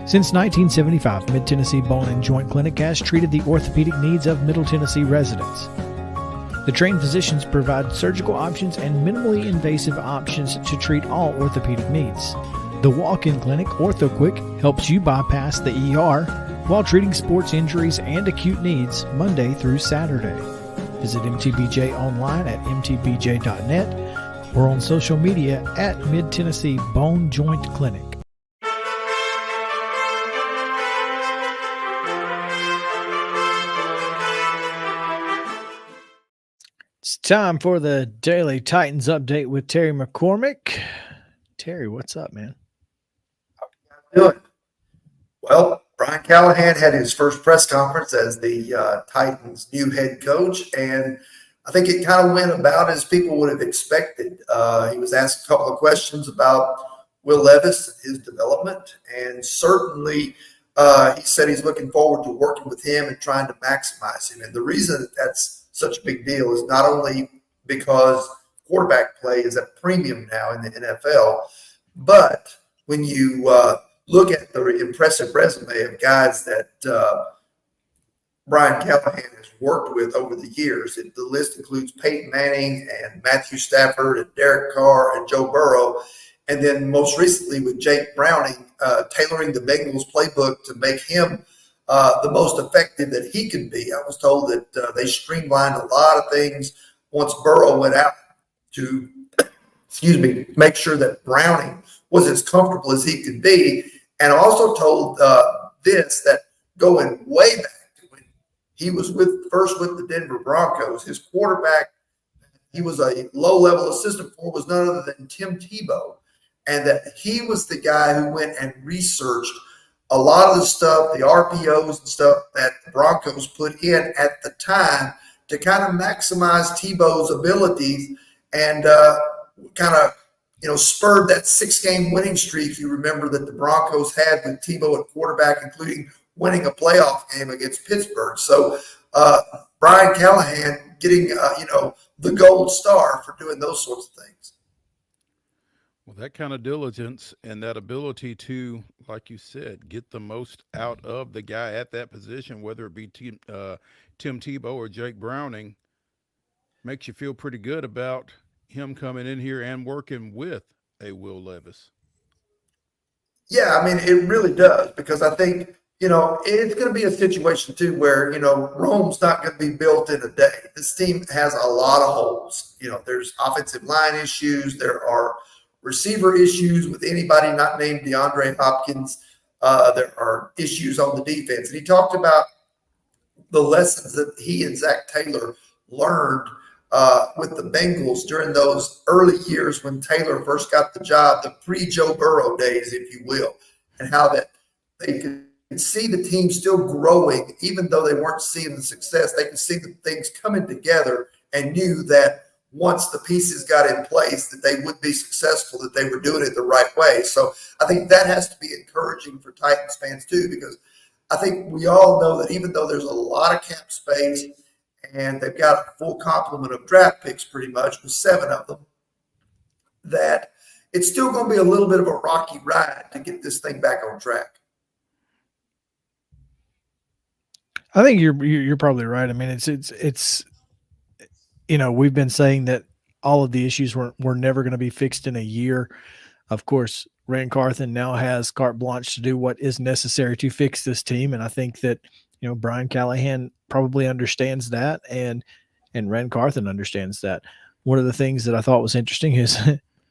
Since 1975, Mid-Tennessee Bone and Joint Clinic has treated the orthopedic needs of Middle Tennessee residents. The trained physicians provide surgical options and minimally invasive options to treat all orthopedic needs. The walk-in clinic, OrthoQuick, helps you bypass the ER while treating sports injuries and acute needs Monday through Saturday. Visit MTBJ online at mtbj.net or on social media at Mid-Tennessee Bone Joint Clinic. It's time for the Daily Titans update with Terry McCormick. Terry, what's up, man? Doing well. Brian Callahan had his first press conference as the Titans' new head coach, and I think it kind of went about as people would have expected. He was asked a couple of questions about Will Levis and his development, and certainly he said he's looking forward to working with him and trying to maximize him. And the reason that that's such a big deal is not only because quarterback play is at premium now in the NFL, but when you look at the impressive resume of guys that Brian Callahan has worked with over the years, the list includes Peyton Manning and Matthew Stafford and Derek Carr and Joe Burrow, and then most recently with Jake Browning, tailoring the Bengals playbook to make him the most effective that he can be. I was told that they streamlined a lot of things once Burrow went out to, make sure that Browning was as comfortable as he could be. And I also told that going way back to when he was first with the Denver Broncos, his quarterback he was a low-level assistant for was none other than Tim Tebow, and that he was the guy who went and researched a lot of the stuff, the RPOs and stuff that the Broncos put in at the time to kind of maximize Tebow's abilities and kind of, spurred that 6-game winning streak. You remember that the Broncos had with Tebow at quarterback, including winning a playoff game against Pittsburgh. So Brian Callahan getting, the gold star for doing those sorts of things. Well, that kind of diligence and that ability to, like you said, get the most out of the guy at that position, whether it be Tim Tebow or Jake Browning, makes you feel pretty good about him coming in here and working with a Will Levis. Yeah, I mean, it really does, because I think, it's going to be a situation too where, Rome's not going to be built in a day. This team has a lot of holes. There's offensive line issues. There are receiver issues with anybody not named DeAndre Hopkins. There are issues on the defense. And he talked about the lessons that he and Zach Taylor learned with the Bengals during those early years when Taylor first got the job, the pre-Joe Burrow days, if you will, and how that they could see the team still growing, even though they weren't seeing the success. They could see the things coming together and knew that once the pieces got in place that they would be successful, that they were doing it the right way. So I think that has to be encouraging for Titans fans too, because I think we all know that even though there's a lot of cap space and they've got a full complement of draft picks pretty much with 7 of them, that it's still going to be a little bit of a rocky ride to get this thing back on track. I think you're probably right. I mean, it's we've been saying that all of the issues were never going to be fixed in a year. Of course, Rand Carthen now has carte blanche to do what is necessary to fix this team, and I think that Brian Callahan probably understands that, and Rand Carthen understands that. One of the things that I thought was interesting is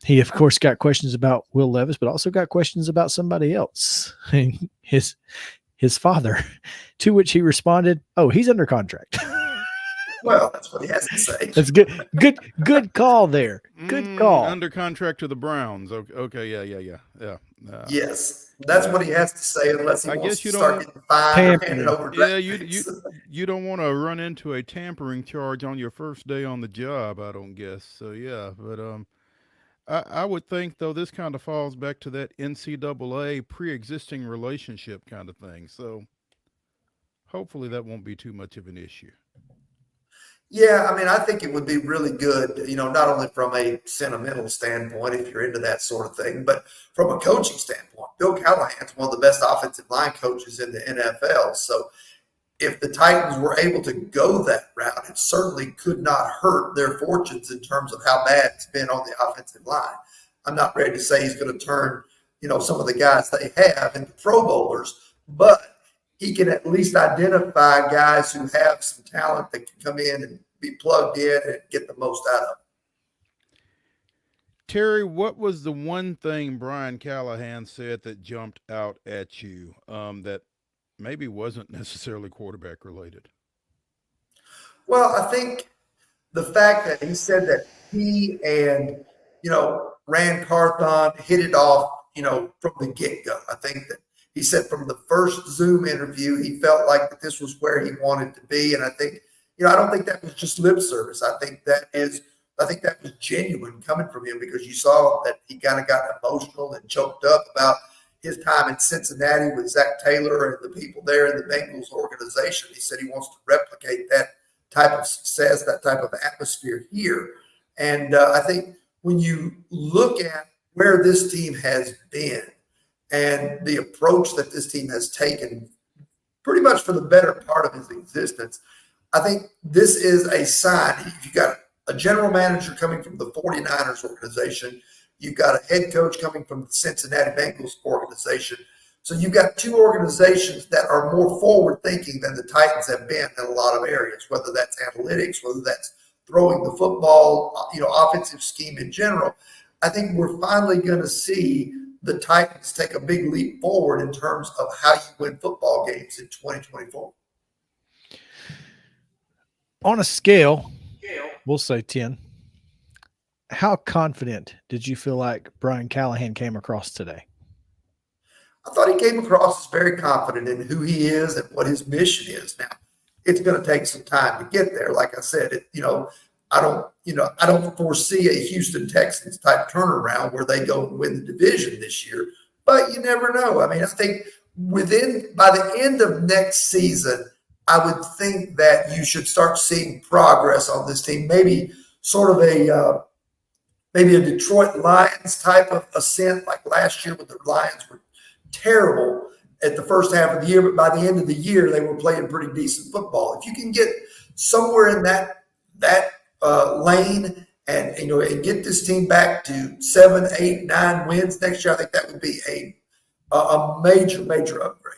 he, of course, got questions about Will Levis, but also got questions about somebody else, his father, to which he responded, "Oh, he's under contract." Well, that's what he has to say. That's good call there. Good call. Under contract to the Browns. Okay, yeah. Yes, that's what he has to say, unless he wants to start getting fined or handing over draft picks. You don't want to run into a tampering charge on your first day on the job, I don't guess. So yeah, but I would think though this kind of falls back to that NCAA pre-existing relationship kind of thing. So hopefully that won't be too much of an issue. Yeah, I mean, I think it would be really good, not only from a sentimental standpoint, if you're into that sort of thing, but from a coaching standpoint. Bill Callahan's one of the best offensive line coaches in the NFL. So if the Titans were able to go that route, it certainly could not hurt their fortunes in terms of how bad it's been on the offensive line. I'm not ready to say he's going to turn, some of the guys they have into Pro Bowlers, but he can at least identify guys who have some talent that can come in and be plugged in and get the most out of them. Terry, what was the one thing Brian Callahan said that jumped out at you that maybe wasn't necessarily quarterback related? Well, I think the fact that he said that he and, Rand Carthon hit it off, from the get-go. I think that he said from the first Zoom interview, he felt like that this was where he wanted to be. And I think, I don't think that was just lip service. I think that was genuine coming from him, because you saw that he kind of got emotional and choked up about his time in Cincinnati with Zach Taylor and the people there in the Bengals organization. He said he wants to replicate that type of success, that type of atmosphere here. And I think when you look at where this team has been and the approach that this team has taken pretty much for the better part of its existence, I think this is a sign. If you've got a general manager coming from the 49ers organization, you've got a head coach coming from the Cincinnati Bengals organization. So you've got 2 organizations that are more forward-thinking than the Titans have been in a lot of areas, whether that's analytics, whether that's throwing the football, offensive scheme in general. I think we're finally going to see the Titans take a big leap forward in terms of how you win football games in 2024. On a scale, we'll say 10. How confident did you feel like Brian Callahan came across today? I thought he came across as very confident in who he is and what his mission is. Now, it's going to take some time to get there. Like I said, I don't foresee a Houston Texans type turnaround where they go and win the division this year, but you never know. I mean, I think by the end of next season, I would think that you should start seeing progress on this team. Maybe sort of a Detroit Lions type of ascent, like last year when the Lions were terrible at the first half of the year, but by the end of the year, they were playing pretty decent football. If you can get somewhere in that lane and get this team back to 7, 8, 9 wins next year, I think that would be a major upgrade.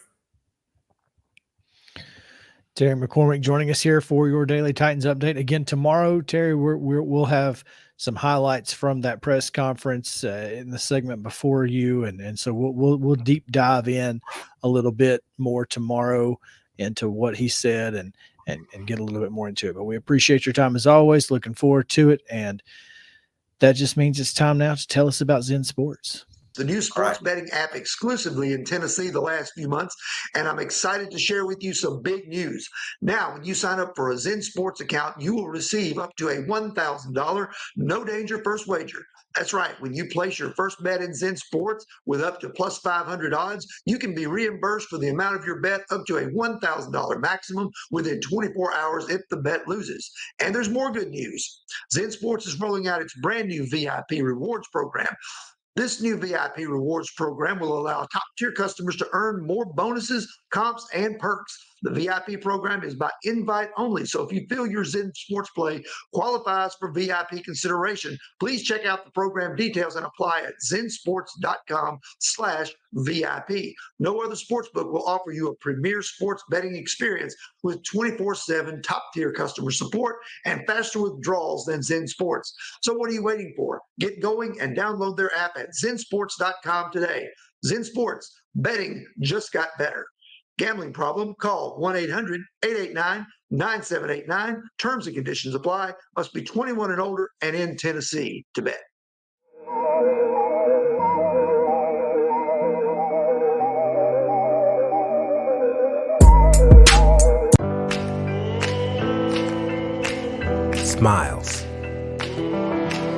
Terry McCormick joining us here for your Daily Titans update. Again, tomorrow, Terry, we'll have some highlights from that press conference in the segment before you, and so we'll deep dive in a little bit more tomorrow into what he said and and get a little bit more into it. But we appreciate your time as always. Looking forward to it. And that just means it's time now to tell us about Zen Sports. The new sports betting app exclusively in Tennessee the last few months, and I'm excited to share with you some big news. Now, when you sign up for a Zen Sports account, you will receive up to a $1,000 no danger first wager. That's right. When you place your first bet in Zen Sports with up to plus 500 odds, you can be reimbursed for the amount of your bet up to a $1,000 maximum within 24 hours if the bet loses. And there's more good news. Zen Sports is rolling out its brand new VIP rewards program. This new VIP rewards program will allow top-tier customers to earn more bonuses, comps, and perks. The VIP program is by invite only, so if you feel your Zen Sports play qualifies for VIP consideration, please check out the program details and apply at zensports.com/VIP. No other sportsbook will offer you a premier sports betting experience with 24/7 top-tier customer support and faster withdrawals than Zen Sports. So what are you waiting for? Get going and download their app at zensports.com today. Zen Sports, betting just got better. Gambling problem? Call 1-800-889-9789. Terms and conditions apply. Must be 21 and older and in Tennessee to bet. Smiles.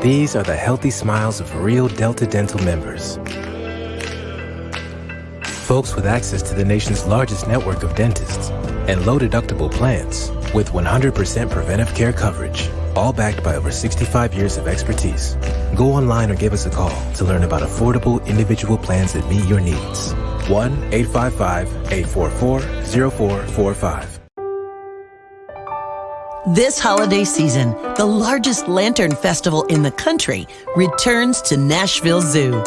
These are the healthy smiles of real Delta Dental members. Folks with access to the nation's largest network of dentists and low-deductible plans with 100% preventive care coverage, all backed by over 65 years of expertise. Go online or give us a call to learn about affordable individual plans that meet your needs. 1-855-844-0445. This holiday season, the largest lantern festival in the country returns to Nashville Zoo.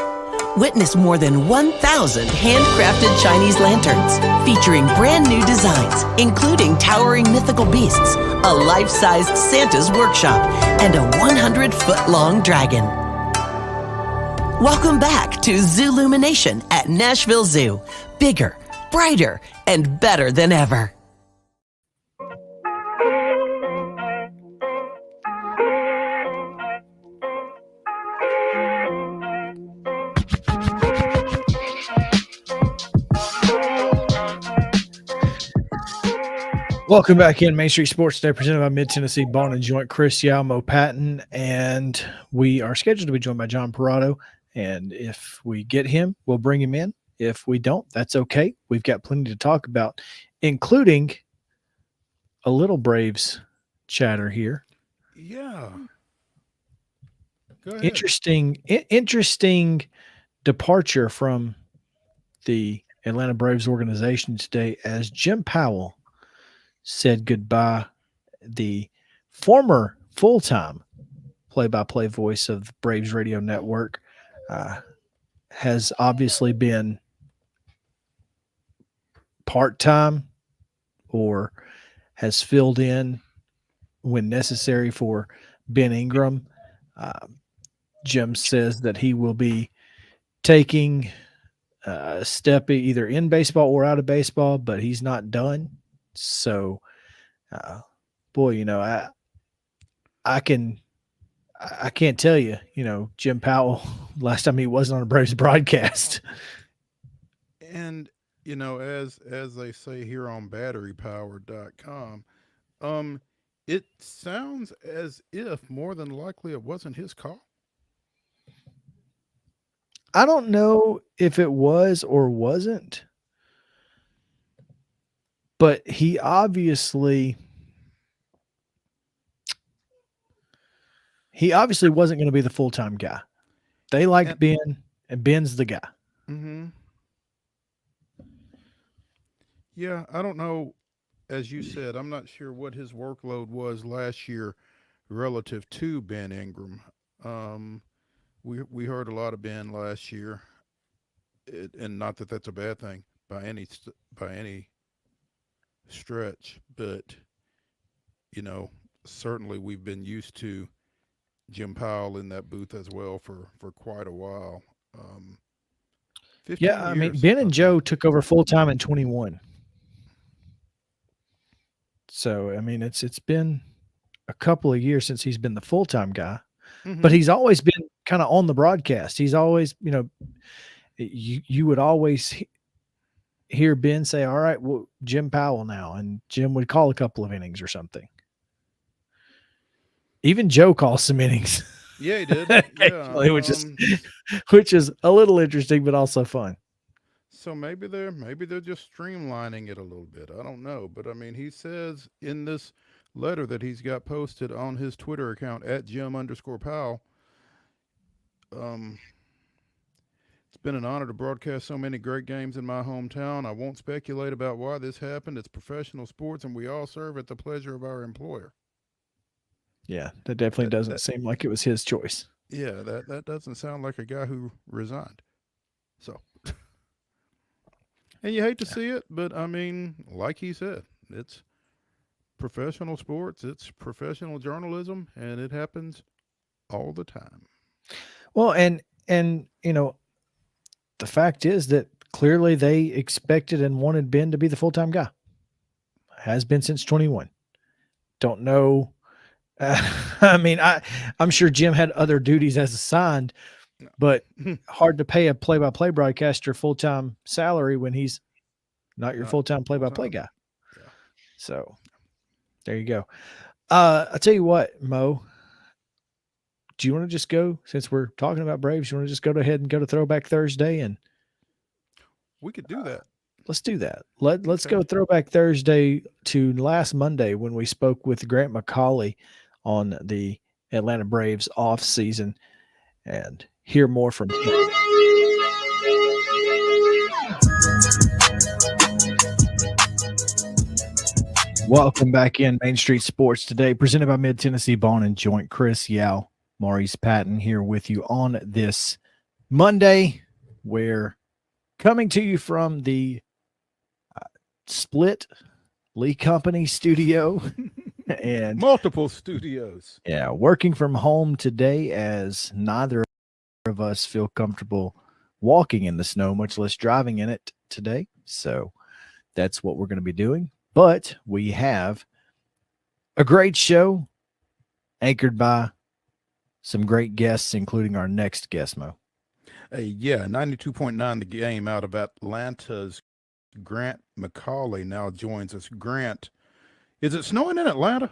Witness more than 1,000 handcrafted Chinese lanterns featuring brand new designs, including towering mythical beasts, a life-sized Santa's workshop, and a 100-foot-long dragon. Welcome back to Zoolumination at Nashville Zoo. Bigger, brighter, and better than ever. Welcome back in Main Street Sports Today, presented by Mid-Tennessee Bone and Joint, Chris Yalmo Patton, and we are scheduled to be joined by John PERROTTO, and if we get him, we'll bring him in. If we don't, that's okay. We've got plenty to talk about, including a little Braves chatter here. Yeah. Go ahead. Interesting departure from the Atlanta Braves organization today as Jim Powell said goodbye. The former full-time play-by-play voice of the Braves radio network has obviously been part-time or has filled in when necessary for Ben Ingram. Jim says that he will be taking a step either in baseball or out of baseball, but he's not done. So, boy, you know, I can't tell you, you know, Jim Powell, last time he wasn't on a Braves broadcast. And, you know, as they say here on batterypower.com, it sounds as if more than likely it wasn't his call. I don't know if it was or wasn't, but he obviously wasn't going to be the full-time guy. They liked Ben, and Ben's the guy. Mm-hmm. Yeah, I don't know. As you said, I'm not sure what his workload was last year relative to Ben Ingram. We heard a lot of Ben last year, and not that that's a bad thing by any stretch, but you know, certainly we've been used to Jim Powell in that booth as well for quite a while. 15 Yeah, I mean, years, Ben and Joe took over full time in 21. So, I mean, it's been a couple of years since he's been the full-time guy, Mhm. but he's always been kind of on the broadcast. He's always, you would always hear Ben say, all right, well, Jim Powell now, and Jim would call a couple of innings or something. Even Joe calls some innings. Yeah, he did. Occasionally, which is a little interesting, but also fun. So maybe they're just streamlining it a little bit. I don't know, but I mean, he says in this letter that he's got posted on his Twitter account at Jim_Powell. It's been an honor to broadcast so many great games in my hometown. I won't speculate about why this happened. It's professional sports, and we all serve at the pleasure of our employer. Yeah, that definitely doesn't seem like it was his choice. Yeah, that doesn't sound like a guy who resigned. So, and you hate to see it, but I mean, like he said, it's professional sports, it's professional journalism, and it happens all the time. Well, and the fact is that clearly they expected and wanted Ben to be the full-time guy. Has been since 21. Don't know. I mean, I'm sure Jim had other duties as assigned, but hard to pay a play-by-play broadcaster full-time salary when he's not your full-time play-by-play guy. Yeah. So there you go. I'll tell you what, Mo, do you want to just go, since we're talking about Braves, you want to just go ahead and go to Throwback Thursday? And we could do that. Let's do that. Let's go Throwback Thursday to last Monday when we spoke with Grant McCauley on the Atlanta Braves off season and hear more from him. Welcome back in Main Street Sports Today, presented by Mid Tennessee Bone and Joint. Chris Yao, Maurice Patton here with you on this Monday. We're coming to you from the split Lee Company studio and multiple studios. Yeah, working from home today as neither of us feel comfortable walking in the snow, much less driving in it today. So that's what we're going to be doing. But we have a great show anchored by some great guests, including our next guest, Mo. Yeah, 92.9 The Game out of Atlanta's Grant McCauley now joins us. Grant, is it snowing in Atlanta?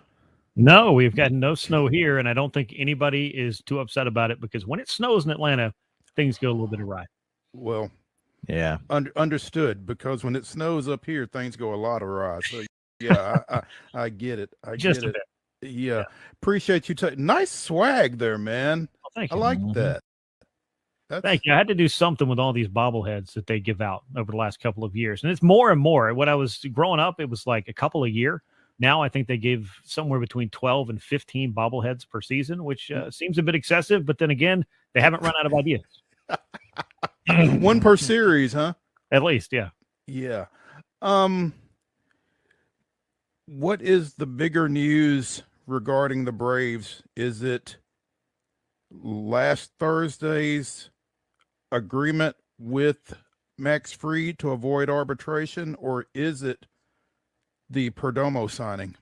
No, we've got no snow here, and I don't think anybody is too upset about it because when it snows in Atlanta, things go a little bit awry. Well, yeah, understood, because when it snows up here, things go a lot awry. So, yeah, I get it. I Just get a it. bit. Yeah. Appreciate you. Nice swag there, man. Well, thank I you. like that. Thank you. I had to do something with all these bobbleheads that they give out over the last couple of years. And it's more and more. When I was growing up, it was like a couple a year. Now I think they give somewhere between 12 and 15 bobbleheads per season, which seems a bit excessive. But then again, they haven't run out of ideas. One per series, huh? At least, yeah. Yeah. What is the bigger news regarding the Braves? Is it last Thursday's agreement with Max Fried to avoid arbitration, or is it the Perdomo signing?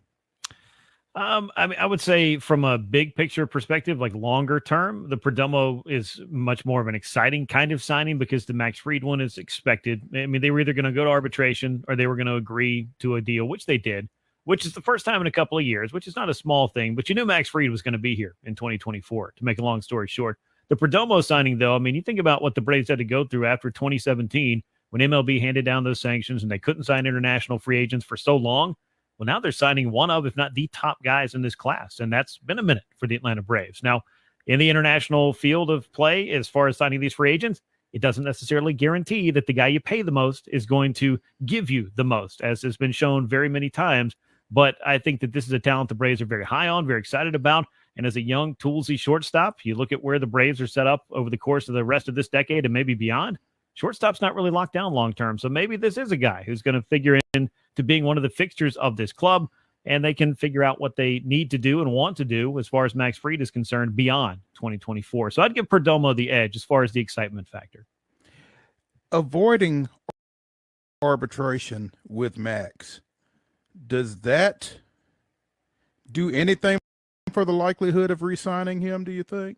I mean, I would say from a big picture perspective, like longer term, the Perdomo is much more of an exciting kind of signing because the Max Fried one is expected. I mean, they were either going to go to arbitration or they were going to agree to a deal, which they did, which is the first time in a couple of years, which is not a small thing, but you knew Max Fried was going to be here in 2024, to make a long story short. The Perdomo signing, though, I mean, you think about what the Braves had to go through after 2017 when MLB handed down those sanctions and they couldn't sign international free agents for so long. Well, now they're signing one of, if not the top guys in this class, and that's been a minute for the Atlanta Braves. Now, in the international field of play, as far as signing these free agents, it doesn't necessarily guarantee that the guy you pay the most is going to give you the most, as has been shown very many times. But I think that this is a talent the Braves are very high on, very excited about. And as a young, toolsy shortstop, you look at where the Braves are set up over the course of the rest of this decade and maybe beyond. Shortstop's not really locked down long term. So maybe this is a guy who's going to figure in to being one of the fixtures of this club, and they can figure out what they need to do and want to do as far as Max Fried is concerned beyond 2024. So I'd give Perdomo the edge as far as the excitement factor. Avoiding arbitration with Max, does that do anything for the likelihood of re-signing him, do you think?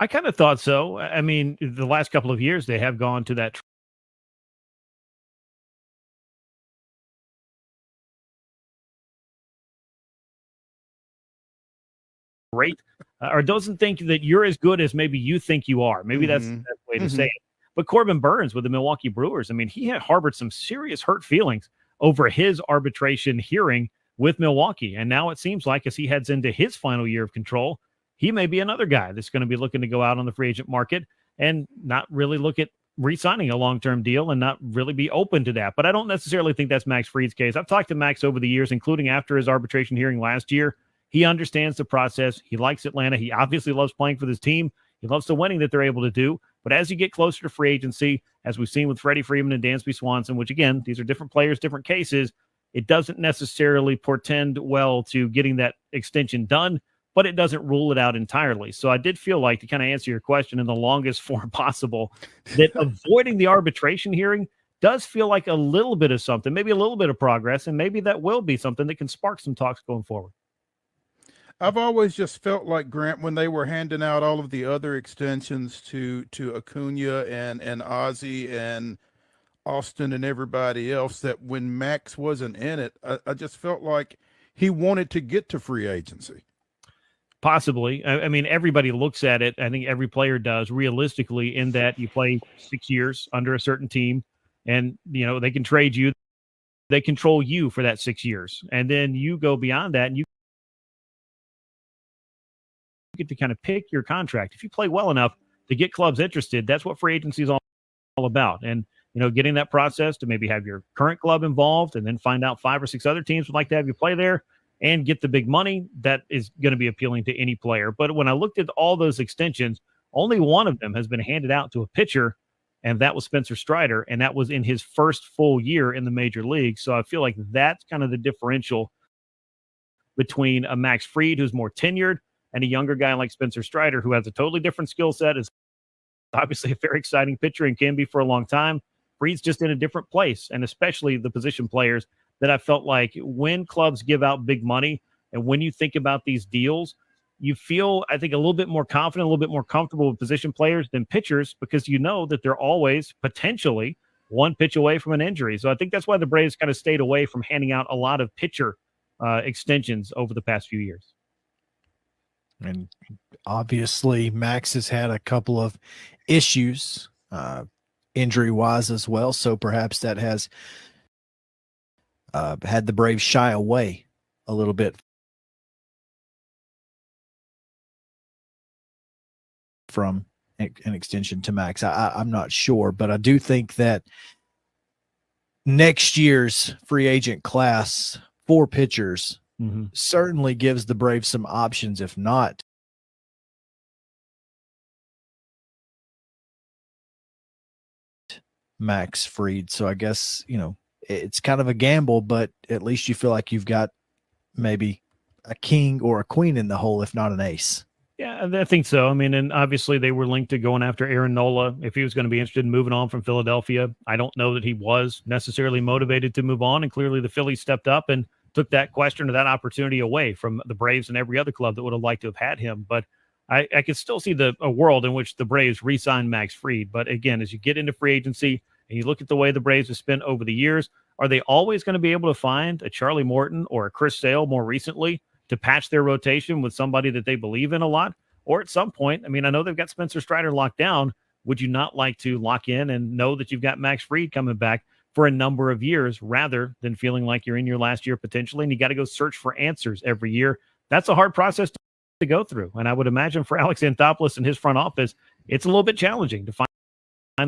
I kind of thought so. I mean, the last couple of years, they have gone to that rate, or doesn't think that you're as good as maybe you think you are. Maybe that's the best way to say it. But Corbin Burns with the Milwaukee Brewers, I mean, he had harbored some serious hurt feelings over his arbitration hearing with Milwaukee. And now it seems like as he heads into his final year of control, he may be another guy that's going to be looking to go out on the free agent market and not really look at re-signing a long-term deal and not really be open to that. But I don't necessarily think that's Max Fried's case. I've talked to Max over the years, including after his arbitration hearing last year. He understands the process. He likes Atlanta. He obviously loves playing for this team. He loves the winning that they're able to do. But as you get closer to free agency, as we've seen with Freddie Freeman and Dansby Swanson, which again, these are different players, different cases, it doesn't necessarily portend well to getting that extension done, but it doesn't rule it out entirely. So I did feel like, to kind of answer your question in the longest form possible, that avoiding the arbitration hearing does feel like a little bit of something, maybe a little bit of progress, and maybe that will be something that can spark some talks going forward. I've always just felt like, Grant, when they were handing out all of the other extensions to Acuna and Ozzie and Austin and everybody else, that when Max wasn't in it, I just felt like he wanted to get to free agency. Possibly. I mean, everybody looks at it. I think every player does realistically, in that you play 6 years under a certain team and, you know, they can trade you. They control you for that 6 years. And then you go beyond that and you get to kind of pick your contract. If you play well enough to get clubs interested, that's what free agency is all about. And, you know, getting that process to maybe have your current club involved and then find out 5 or 6 other teams would like to have you play there and get the big money, that is going to be appealing to any player. But when I looked at all those extensions, only one of them has been handed out to a pitcher, and that was Spencer Strider, and that was in his first full year in the major league. So I feel like that's kind of the differential between a Max Fried, who's more tenured, and a younger guy like Spencer Strider, who has a totally different skill set, is obviously a very exciting pitcher and can be for a long time. Fried's just in a different place, and especially the position players that I felt like when clubs give out big money and when you think about these deals, you feel, I think, a little bit more confident, a little bit more comfortable with position players than pitchers, because you know that they're always potentially one pitch away from an injury. So I think that's why the Braves kind of stayed away from handing out a lot of pitcher extensions over the past few years. And obviously, Max has had a couple of issues injury-wise as well, so perhaps that has had the Braves shy away a little bit from an extension to Max. I'm not sure, but I do think that next year's free agent class for pitchers certainly gives the Braves some options, if not Max Fried. So I guess, you know, it's kind of a gamble, but at least you feel like you've got maybe a king or a queen in the hole, if not an ace. Yeah, I think so. I mean, and obviously they were linked to going after Aaron Nola if he was going to be interested in moving on from Philadelphia. I don't know that he was necessarily motivated to move on, and clearly the Phillies stepped up and took that question or that opportunity away from the Braves and every other club that would have liked to have had him. But I could still see a world in which the Braves re-sign Max Fried. But again, as you get into free agency and you look at the way the Braves have spent over the years, are they always going to be able to find a Charlie Morton or a Chris Sale more recently to patch their rotation with somebody that they believe in a lot? Or at some point, I mean, I know they've got Spencer Strider locked down. Would you not like to lock in and know that you've got Max Fried coming back for a number of years rather than feeling like you're in your last year potentially and you got to go search for answers every year? That's a hard process to go through. And I would imagine for Alex Anthopoulos and his front office, it's a little bit challenging to find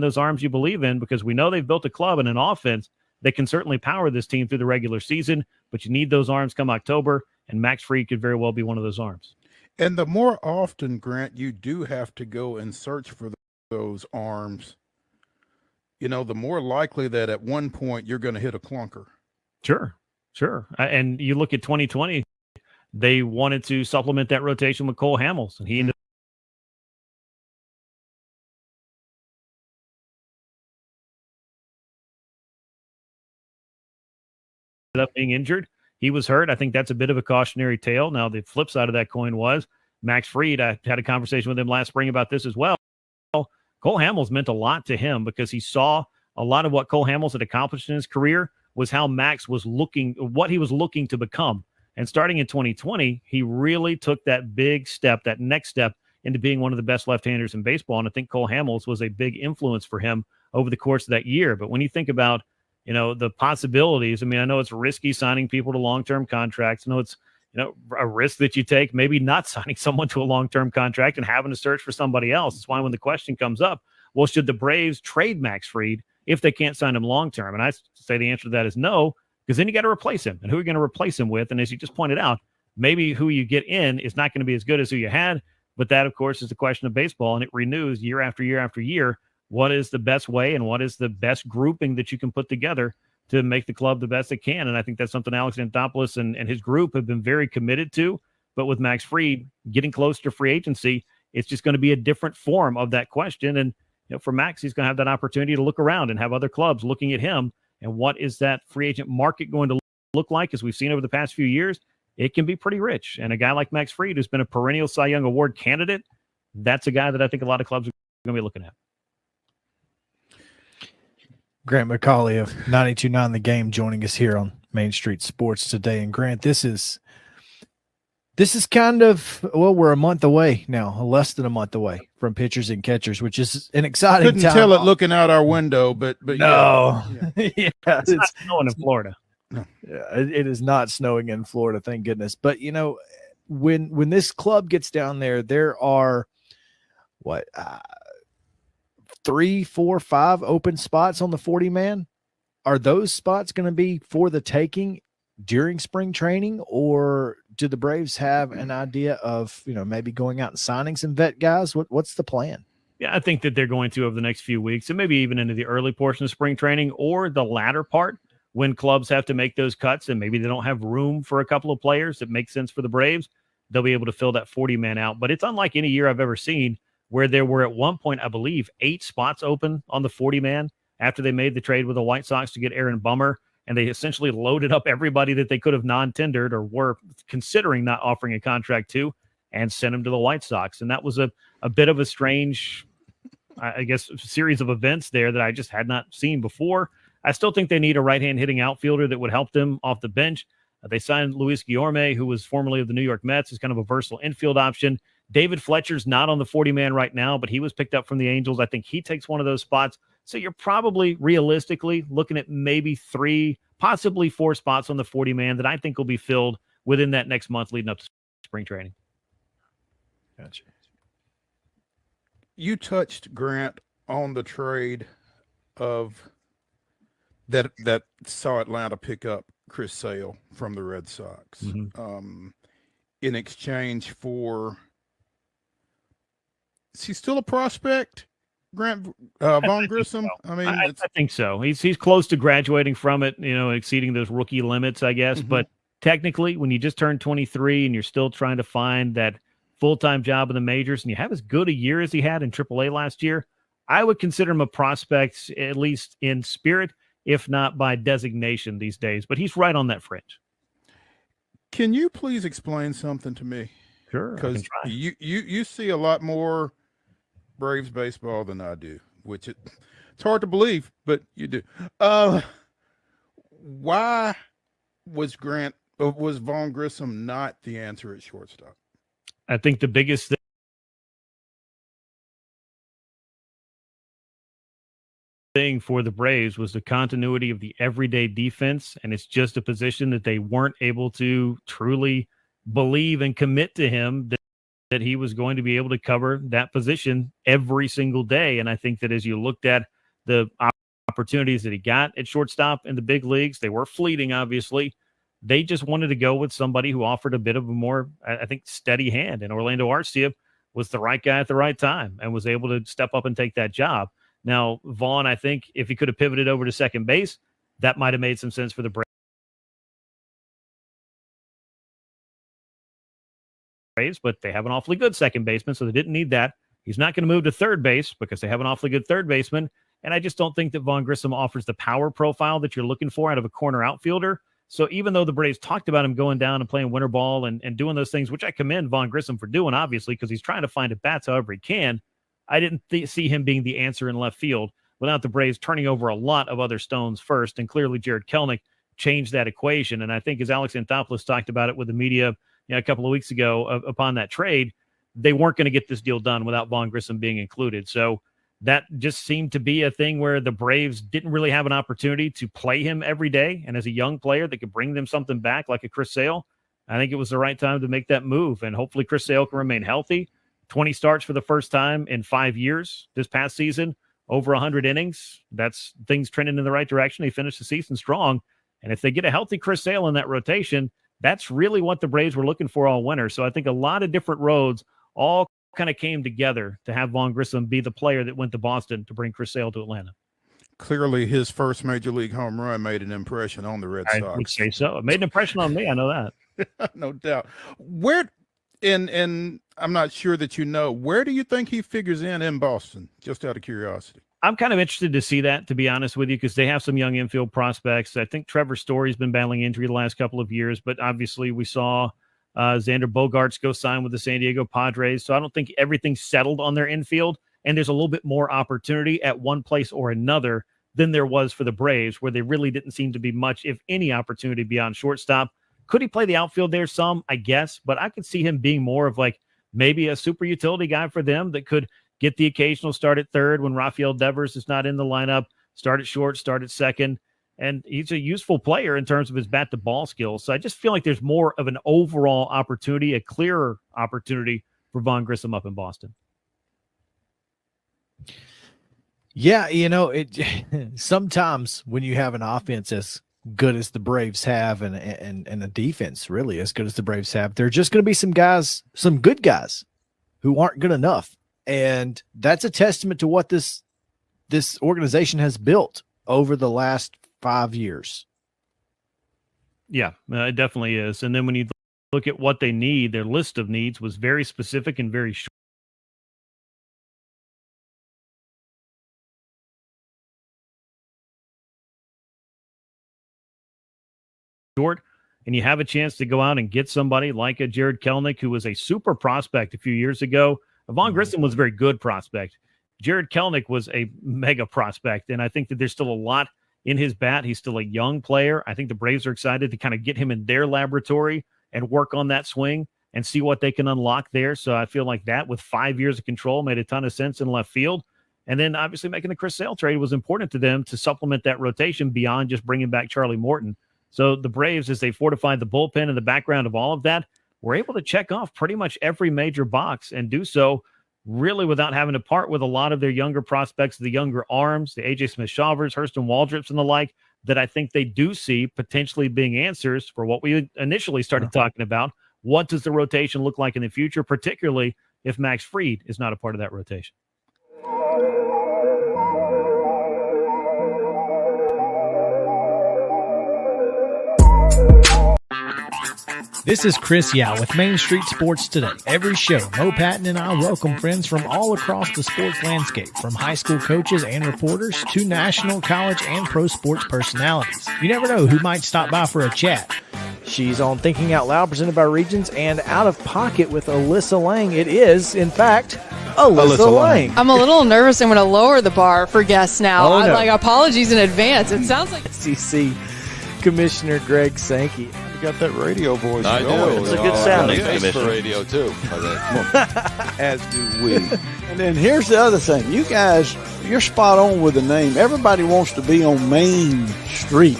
those arms you believe in, because we know they've built a club and an offense that can certainly power this team through the regular season, but you need those arms come October, and Max Fried could very well be one of those arms. And the more often, Grant, you do have to go and search for those arms, you know, the more likely that at one point you're going to hit a clunker. Sure. And you look at 2020, they wanted to supplement that rotation with Cole Hamels, and he ended up being injured. he was hurt. I think that's a bit of a cautionary tale. Now, the flip side of that coin was Max Fried. I had a conversation with him last spring about this as well. Cole Hamels meant a lot to him because he saw a lot of what Cole Hamels had accomplished in his career was how Max was looking, what he was looking to become. And starting in 2020, he really took that big step, that next step into being one of the best left-handers in baseball. And I think Cole Hamels was a big influence for him over the course of that year. But when you think about, the possibilities, I mean, I know it's risky signing people to long-term contracts. I know it's, a risk that you take, maybe not signing someone to a long-term contract and having to search for somebody else. That's why when the question comes up, well, should the Braves trade Max Fried if they can't sign him long-term? And I say the answer to that is no, because then you got to replace him. And who are you going to replace him with? And as you just pointed out, maybe who you get in is not going to be as good as who you had. But that, of course, is the question of baseball, and it renews year after year after year. What is the best way and what is the best grouping that you can put together to make the club the best it can? And I think that's something Alex Anthopoulos and his group have been very committed to. But with Max Fried getting close to free agency, it's just going to be a different form of that question. And for Max, he's going to have that opportunity to look around and have other clubs looking at him. And what is that free agent market going to look like? As we've seen over the past few years, it can be pretty rich. And a guy like Max Fried, who's been a perennial Cy Young Award candidate, that's a guy that I think a lot of clubs are going to be looking at. Grant McCauley of 92.9 The Game joining us here on Main Street Sports today. And Grant, this is kind of, well, we're a month away now, less than a month away from pitchers and catchers, which is an exciting Couldn't time. tell it looking out our window, but no, yeah. It's not snowing in Florida. Yeah, it is not snowing in Florida, thank goodness. But when this club gets down there, there are 3, 4, 5 open spots on the 40-man. Are those spots going to be for the taking during spring training, or do the Braves have an idea of maybe going out and signing some vet guys? What's the plan? Yeah, I think that they're going to over the next few weeks, and maybe even into the early portion of spring training or the latter part when clubs have to make those cuts and maybe they don't have room for a couple of players that make sense for the Braves. They'll be able to fill that 40-man out. But it's unlike any year I've ever seen where there were at one point, I believe, 8 spots open on the 40-man after they made the trade with the White Sox to get Aaron Bummer, and they essentially loaded up everybody that they could have non-tendered or were considering not offering a contract to and sent him to the White Sox. And that was a bit of a strange, I guess, series of events there that I just had not seen before. I still think they need a right-hand hitting outfielder that would help them off the bench. They signed Luis Guillorme, who was formerly of the New York Mets, as kind of a versatile infield option. David Fletcher's not on the 40-man right now, but he was picked up from the Angels. I think he takes one of those spots. So you're probably realistically looking at maybe 3, possibly 4 spots on the 40-man that I think will be filled within that next month leading up to spring training. Gotcha. You touched, Grant, on the trade of that saw Atlanta pick up Chris Sale from the Red Sox in exchange for, is he still a prospect, Grant Vaughn Grissom? So. I think so. He's close to graduating from it, exceeding those rookie limits, I guess. But technically, when you just turned 23 and you're still trying to find that full-time job in the majors and you have as good a year as he had in AAA last year, I would consider him a prospect, at least in spirit, if not by designation these days. But he's right on that fringe. Can you please explain something to me? Sure. Because you see a lot more Braves baseball than I do, which it's hard to believe, but you do. Why was Vaughn Grissom not the answer at shortstop? I think the biggest thing for the Braves was the continuity of the everyday defense, and it's just a position that they weren't able to truly believe and commit to him that he was going to be able to cover that position every single day. And I think that as you looked at the opportunities that he got at shortstop in the big leagues, they were fleeting, obviously. They just wanted to go with somebody who offered a bit of a more, I think, steady hand. And Orlando Arcia was the right guy at the right time and was able to step up and take that job. Now, Vaughn, I think if he could have pivoted over to second base, that might have made some sense for the Braves, but they have an awfully good second baseman, so they didn't need that. He's not going to move to third base because they have an awfully good third baseman, and I just don't think that Vaughn Grissom offers the power profile that you're looking for out of a corner outfielder. So even though the Braves talked about him going down and playing winter ball and doing those things, which I commend Vaughn Grissom for doing, obviously, because he's trying to find at bats however he can, I didn't see him being the answer in left field without the Braves turning over a lot of other stones first. And clearly Jared Kelenic changed that equation. And I think as Alex Anthopoulos talked about it with the media a couple of weeks ago upon that trade, they weren't going to get this deal done without Vaughn Grissom being included. So that just seemed to be a thing where the Braves didn't really have an opportunity to play him every day. And as a young player that could bring them something back like a Chris Sale, I think it was the right time to make that move. And hopefully Chris Sale can remain healthy. 20 starts for the first time in 5 years this past season, over 100 innings. That's things trending in the right direction. He finished the season strong. And if they get a healthy Chris Sale in that rotation, that's really what the Braves were looking for all winter. So I think a lot of different roads all kind of came together to have Vaughn Grissom be the player that went to Boston to bring Chris Sale to Atlanta. Clearly, his first major league home run made an impression on the Red Sox. I would say so. It made an impression on me. I know that. No doubt. Where, and I'm not sure that you know, where do you think he figures in Boston? Just out of curiosity. I'm kind of interested to see that, to be honest with you, because they have some young infield prospects. I think Trevor Story's been battling injury the last couple of years, but obviously we saw Xander Bogaerts go sign with the San Diego Padres. So I don't think everything's settled on their infield, and there's a little bit more opportunity at one place or another than there was for the Braves, where they really didn't seem to be much, if any, opportunity beyond shortstop. Could he play the outfield there some? I guess, but I could see him being more of like maybe a super utility guy for them that could get the occasional start at third when Rafael Devers is not in the lineup, start at short, start at second. And he's a useful player in terms of his bat-to-ball skills. So I just feel like there's more of an overall opportunity, a clearer opportunity for Vaughn Grissom up in Boston. Yeah, sometimes when you have an offense as good as the Braves have and a defense really as good as the Braves have, there are just going to be some guys, some good guys who aren't good enough. And that's a testament to what this organization has built over the last 5 years. Yeah, it definitely is. And then when you look at what they need, their list of needs was very specific and very short. And you have a chance to go out and get somebody like a Jared Kelenic, who was a super prospect a few years ago. Vaughn Grissom was a very good prospect. Jared Kelenic was a mega prospect, and I think that there's still a lot in his bat. He's still a young player. I think the Braves are excited to kind of get him in their laboratory and work on that swing and see what they can unlock there. So I feel like that, with 5 years of control, made a ton of sense in left field. And then obviously making the Chris Sale trade was important to them to supplement that rotation beyond just bringing back Charlie Morton. So the Braves, as they fortified the bullpen in the background of all of that, were able to check off pretty much every major box and do so really without having to part with a lot of their younger prospects, the younger arms, the A.J. Smith-Shavers, Hurston Waldrips, and the like, that I think they do see potentially being answers for what we initially started talking about. What does the rotation look like in the future, particularly if Max Fried is not a part of that rotation? This is Chris Yao with Main Street Sports Today. Every show, Mo Patton and I welcome friends from all across the sports landscape, from high school coaches and reporters to national, college, and pro sports personalities. You never know who might stop by for a chat. She's on Thinking Out Loud, presented by Regions, and Out of Pocket with Alyssa Lang. It is, in fact, Alyssa Lang. I'm a little nervous. I'm going to lower the bar for guests now. Oh, no. Apologies in advance. It sounds like SEC Commissioner Greg Sankey. You got that radio voice. I do. It's a good sound. Thanks for radio too. As do we. And then here's the other thing. You guys, you're spot on with the name. Everybody wants to be on Main Street.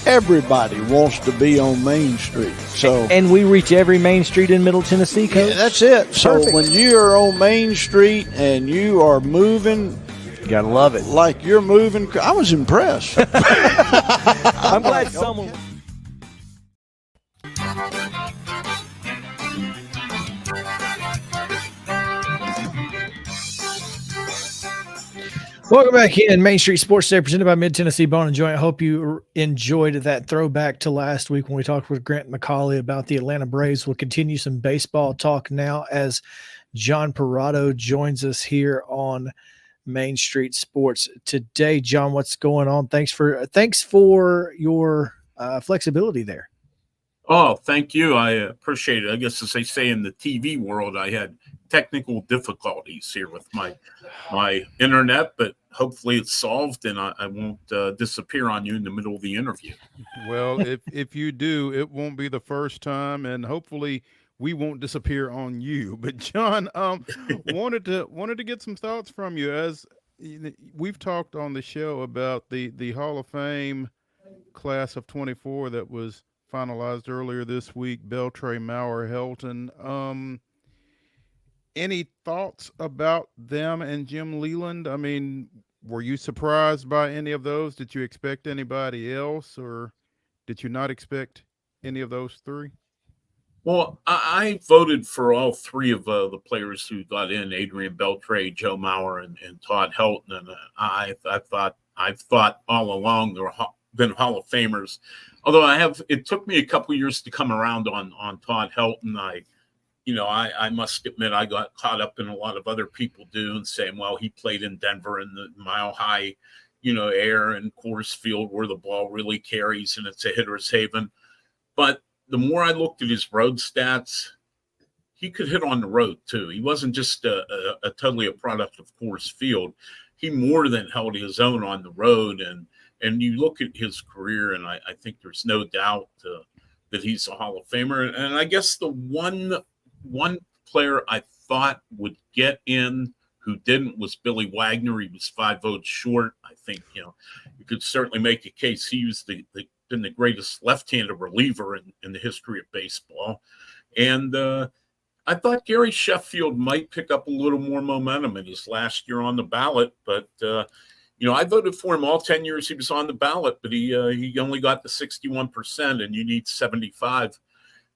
Everybody wants to be on Main Street. So, and we reach every main street in Middle Tennessee, Coach. Yeah, that's it. So Perfect. When you are on Main Street and you are moving, you gotta love it. Like you're moving. I was impressed. I'm glad someone. Welcome back in Main Street Sports Day, presented by Mid-Tennessee Bone and Joint. I hope you enjoyed that throwback to last week when we talked with Grant McCauley about the Atlanta Braves. We'll continue some baseball talk now as John PERROTTO joins us here on Main Street Sports Today. John, what's going on? Thanks for your flexibility there. Oh, thank you. I appreciate it. I guess, as they say in the TV world, I had technical difficulties here with my internet, but hopefully it's solved and I won't disappear on you in the middle of the interview. Well, if you do, it won't be the first time, and hopefully we won't disappear on you. But John, wanted to get some thoughts from you. As we've talked on the show about the Hall of Fame class of 24 that was finalized earlier this week, Beltray, Maurer, Helton. Any thoughts about them and Jim Leland? I mean, were you surprised by any of those? Did you expect anybody else, or did you not expect any of those three? Well, I voted for all three of the players who got in: Adrian Beltray, Joe Maurer, and Todd Helton. And I've thought all along they're been Hall of Famers. Although it took me a couple years to come around on Todd Helton. I must admit I got caught up in a lot of other people do and saying, well, he played in Denver in the Mile High, air and Coors Field where the ball really carries and it's a hitter's haven. But the more I looked at his road stats, he could hit on the road too. He wasn't just totally a product of Coors Field. He more than held his own on the road. And you look at his career, and I think there's no doubt that he's a Hall of Famer. And I guess the one player I thought would get in who didn't was Billy Wagner. He was 5 votes short. I think, you could certainly make a case he was been the greatest left-handed reliever in the history of baseball. And I thought Gary Sheffield might pick up a little more momentum in his last year on the ballot, but I voted for him all 10 years he was on the ballot, but he only got the 61%, and you need 75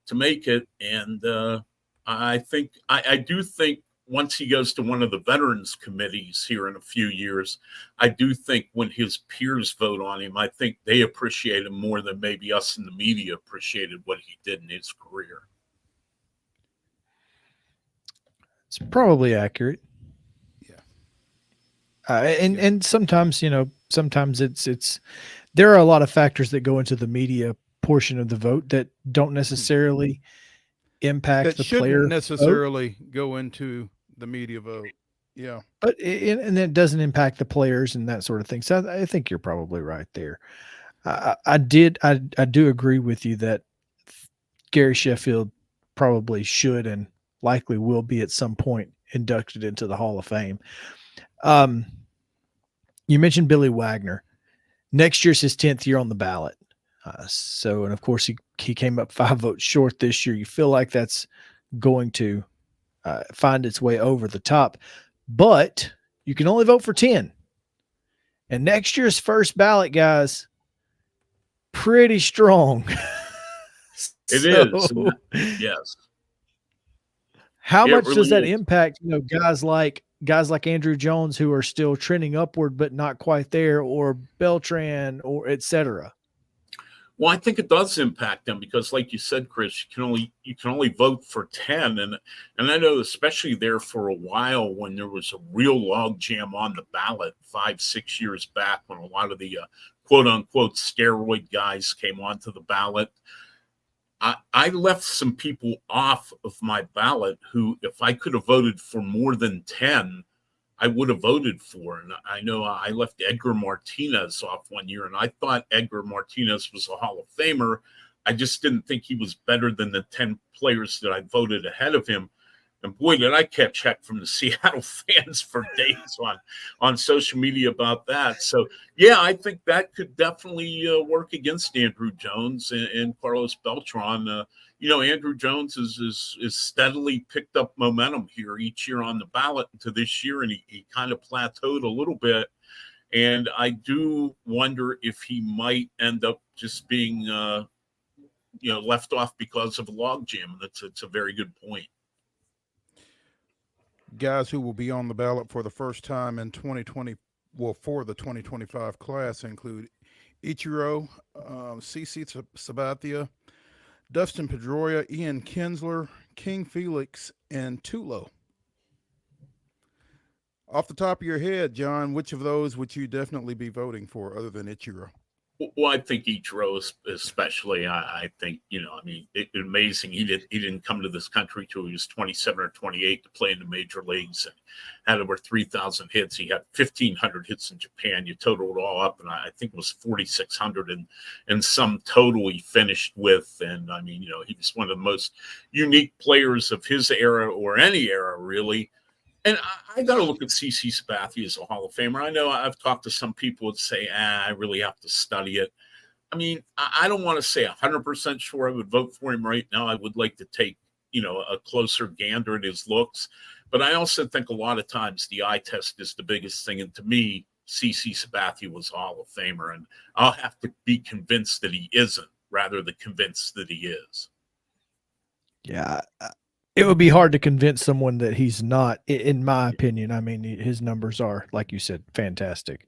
to make it. And I do think once he goes to one of the veterans committees here in a few years, I do think when his peers vote on him, I think they appreciate him more than maybe us in the media appreciated what he did in his career. It's probably accurate. And sometimes, sometimes it's there are a lot of factors that go into the media portion of the vote that don't necessarily impact the player. Shouldn't necessarily go into the media vote. Yeah. But and it doesn't impact the players and that sort of thing. So I think you're probably right there. I do agree with you that Gary Sheffield probably should and likely will be at some point inducted into the Hall of Fame. You mentioned Billy Wagner. Next year's his 10th year on the ballot. And of course he came up 5 votes short this year. You feel like that's going to find its way over the top, but you can only vote for 10. And next year's first ballot, guys, pretty strong. It is. Yes. How much really does that impact, guys like Andrew Jones who are still trending upward but not quite there, or Beltran, or et cetera? Well, I think it does impact them because, like you said, Chris, you can only vote for 10, and I know especially there for a while when there was a real logjam on the ballot 5-6 years back when a lot of the quote unquote steroid guys came onto the ballot. I left some people off of my ballot who, if I could have voted for more than 10, I would have voted for. And I know I left Edgar Martinez off one year, and I thought Edgar Martinez was a Hall of Famer. I just didn't think he was better than the 10 players that I voted ahead of him. And boy, did I catch heck from the Seattle fans for days on social media about that. So, yeah, I think that could definitely work against Andrew Jones and Carlos Beltran. Andrew Jones is steadily picked up momentum here each year on the ballot into this year, and he kind of plateaued a little bit. And I do wonder if he might end up just being, left off because of a logjam. It's a very good point. Guys who will be on the ballot for the first time in 2020, for the 2025 class include Ichiro, CC Sabathia, Dustin Pedroia, Ian Kinsler, King Felix, and Tulo. Off the top of your head, John, which of those would you definitely be voting for other than Ichiro? Well, I think Ichiro, especially, I think, I mean, it's amazing. He didn't come to this country till he was 27 or 28 to play in the major leagues, and had over 3,000 hits. He had 1,500 hits in Japan. You total it all up, and I think it was 4,600 and some total he finished with. And I mean, he was one of the most unique players of his era, or any era, really. And I got to look at CC Sabathia as a Hall of Famer. I know I've talked to some people that say, I really have to study it. I mean, I don't want to say 100% sure I would vote for him right now. I would like to take, a closer gander at his looks. But I also think a lot of times the eye test is the biggest thing. And to me, CC Sabathia was a Hall of Famer. And I'll have to be convinced that he isn't, rather than convinced that he is. Yeah. It would be hard to convince someone that he's not, in my opinion. I mean, his numbers are, like you said, fantastic.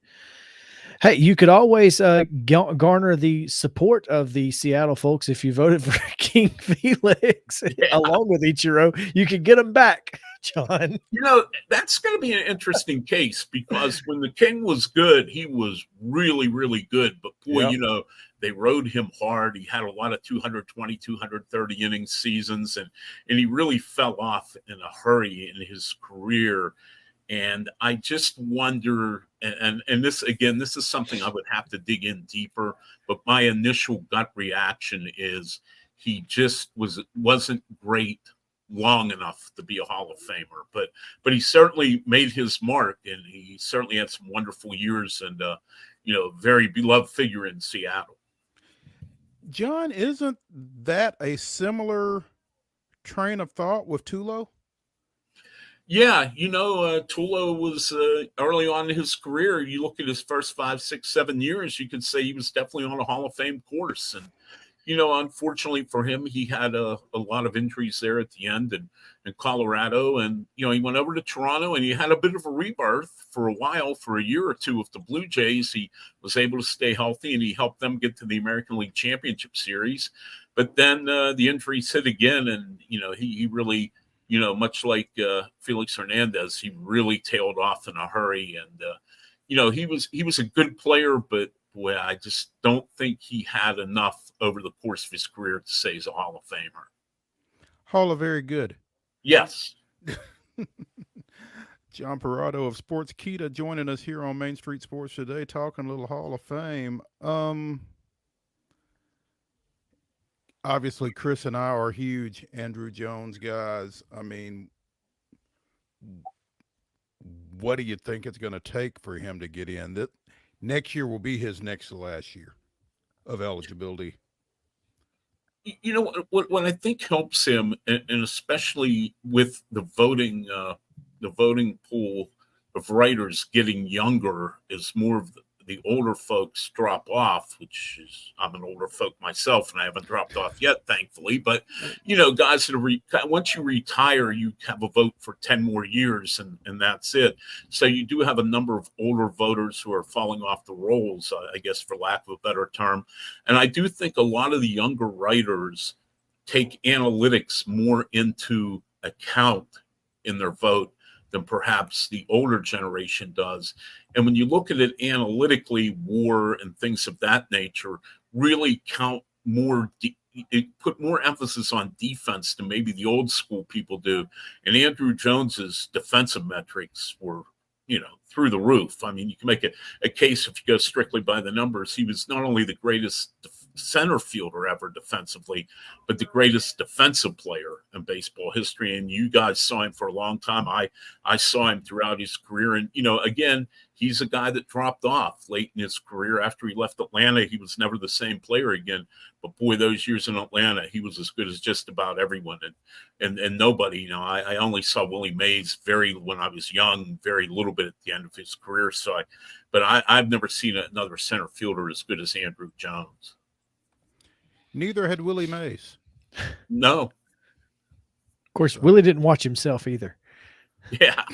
Hey, you could always garner the support of the Seattle folks if you voted for King Felix along with Ichiro. You could get them back, John. That's going to be an interesting case, because when the King was good, he was really, really good. But boy, they rode him hard. He had a lot of 220, 230 innings seasons, and he really fell off in a hurry in his career. And I just wonder, and this, again, this is something I would have to dig in deeper, but my initial gut reaction is he just wasn't great long enough to be a Hall of Famer. But he certainly made his mark, and he certainly had some wonderful years, and very beloved figure in Seattle. John, isn't that a similar train of thought with Tulo? Yeah, Tulo was early on in his career. You look at his first 5, 6, 7 years, you could say he was definitely on a Hall of Fame course. And, unfortunately for him, he had a lot of injuries there at the end in Colorado. And, he went over to Toronto, and he had a bit of a rebirth for a while, for a year or two with the Blue Jays. He was able to stay healthy, and he helped them get to the American League Championship Series. But then the injuries hit again, and, he really, much like Felix Hernandez, he really tailed off in a hurry. And, he was a good player, but boy, I just don't think he had enough over the course of his career to say he's a Hall of Famer. Hall of Very Good. Yes. John Perrotto of Sports Kita joining us here on Main Street Sports today, talking a little Hall of Fame. Obviously, Chris and I are huge Andruw Jones guys. I mean, what do you think it's going to take for him to get in? That next year will be his next to last year of eligibility. What I think helps him, and especially with the voting pool of writers getting younger, is more of the older folks drop off, which is, I'm an older folk myself, and I haven't dropped off yet, thankfully. But, guys that once you retire, you have a vote for 10 more years, and that's it. So you do have a number of older voters who are falling off the rolls, I guess, for lack of a better term. And I do think a lot of the younger writers take analytics more into account in their vote than perhaps the older generation does. And when you look at it analytically, WAR and things of that nature really count more, it put more emphasis on defense than maybe the old school people do. And Andruw Jones's defensive metrics were, through the roof. I mean, you can make a case if you go strictly by the numbers. He was not only the greatest center fielder ever defensively, but the greatest defensive player in baseball history. And you guys saw him for a long time. I saw him throughout his career. And, again, he's a guy that dropped off late in his career. After he left Atlanta, he was never the same player again. But boy, those years in Atlanta, he was as good as just about everyone. And nobody, I only saw Willie Mays when I was young, very little bit at the end of his career. But I've never seen another center fielder as good as Andruw Jones. Neither had Willie Mays. No. Of course, Willie didn't watch himself either. Yeah.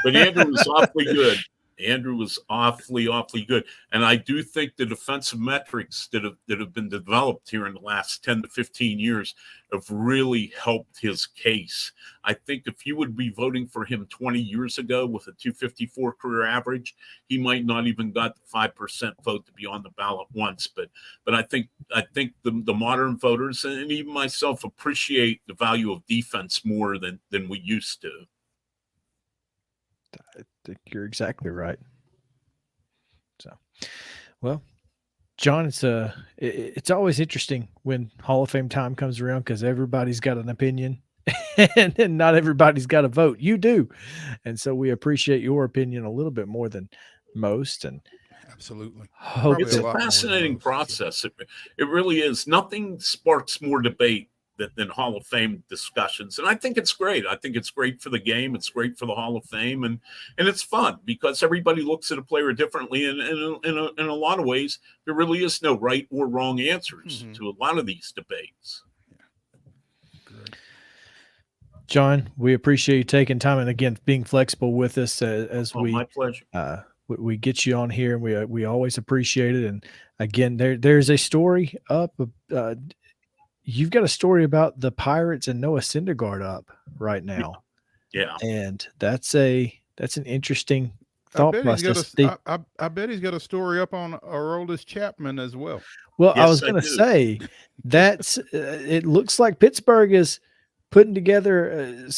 But Andruw was awfully good. Andrew was awfully good. And I do think the defensive metrics that have been developed here in the last 10 to 15 years have really helped his case. I think if you would be voting for him 20 years ago with a 254 career average, he might not even got the 5% vote to be on the ballot once. But I think the modern voters and even myself appreciate the value of defense more than we used to. I think you're exactly right. So, well, John, it's always interesting when Hall of Fame time comes around because everybody's got an opinion and not everybody's got a vote. You do. And so we appreciate your opinion a little bit more than most. And absolutely. It's a fascinating process. It really is. Nothing sparks more debate than Hall of Fame discussions. And I think it's great. I think it's great for the game. It's great for the Hall of Fame. And it's fun because everybody looks at a player differently. And in a lot of ways, there really is no right or wrong answers to a lot of these debates. Great. John, we appreciate you taking time and, again, being flexible with us as my pleasure. We get you on here, and we always appreciate it. And, again, there's a story up you've got a story about the Pirates and Noah Syndergaard up right now. Yeah. And that's an interesting thought process. I bet he's got a story up on Aroldis Chapman as well. Well, yes, I was going to say that's it looks like Pittsburgh is putting together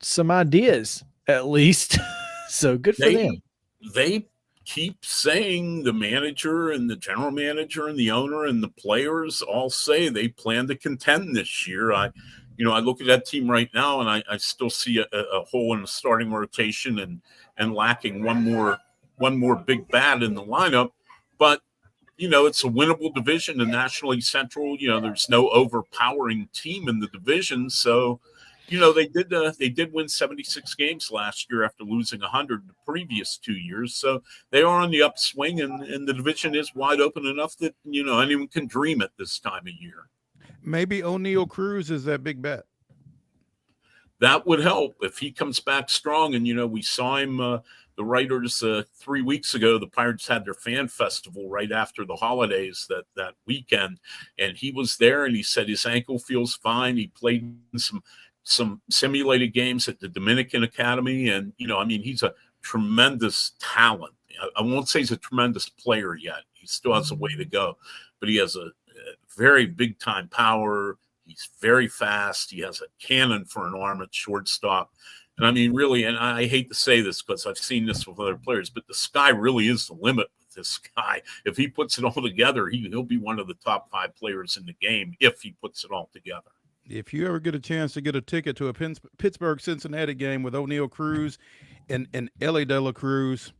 some ideas at least. So good for them. They keep saying, the manager and the general manager and the owner and the players all say they plan to contend this year. I look at that team right now and I still see a hole in the starting rotation and lacking one more big bat in the lineup. But, it's a winnable division in National League Central. There's no overpowering team in the division. So, they did win 76 games last year after losing 100 the previous 2 years. So they are on the upswing, and the division is wide open enough that, anyone can dream it this time of year. Maybe O'Neal Cruz is that big bet. That would help if he comes back strong. And, we saw him, the writers 3 weeks ago, the Pirates had their fan festival right after the holidays that weekend. And he was there and he said his ankle feels fine. He played some simulated games at the Dominican Academy. And, he's a tremendous talent. I won't say he's a tremendous player yet. He still has a way to go, but he has a very big time power. He's very fast. He has a cannon for an arm at shortstop. And really, and I hate to say this because I've seen this with other players, but the sky really is the limit with this guy. If he puts it all together, he'll be one of the top 5 players in the game if he puts it all together. If you ever get a chance to get a ticket to a Pittsburgh-Cincinnati game with O'Neal Cruz and Ellie De La Cruz,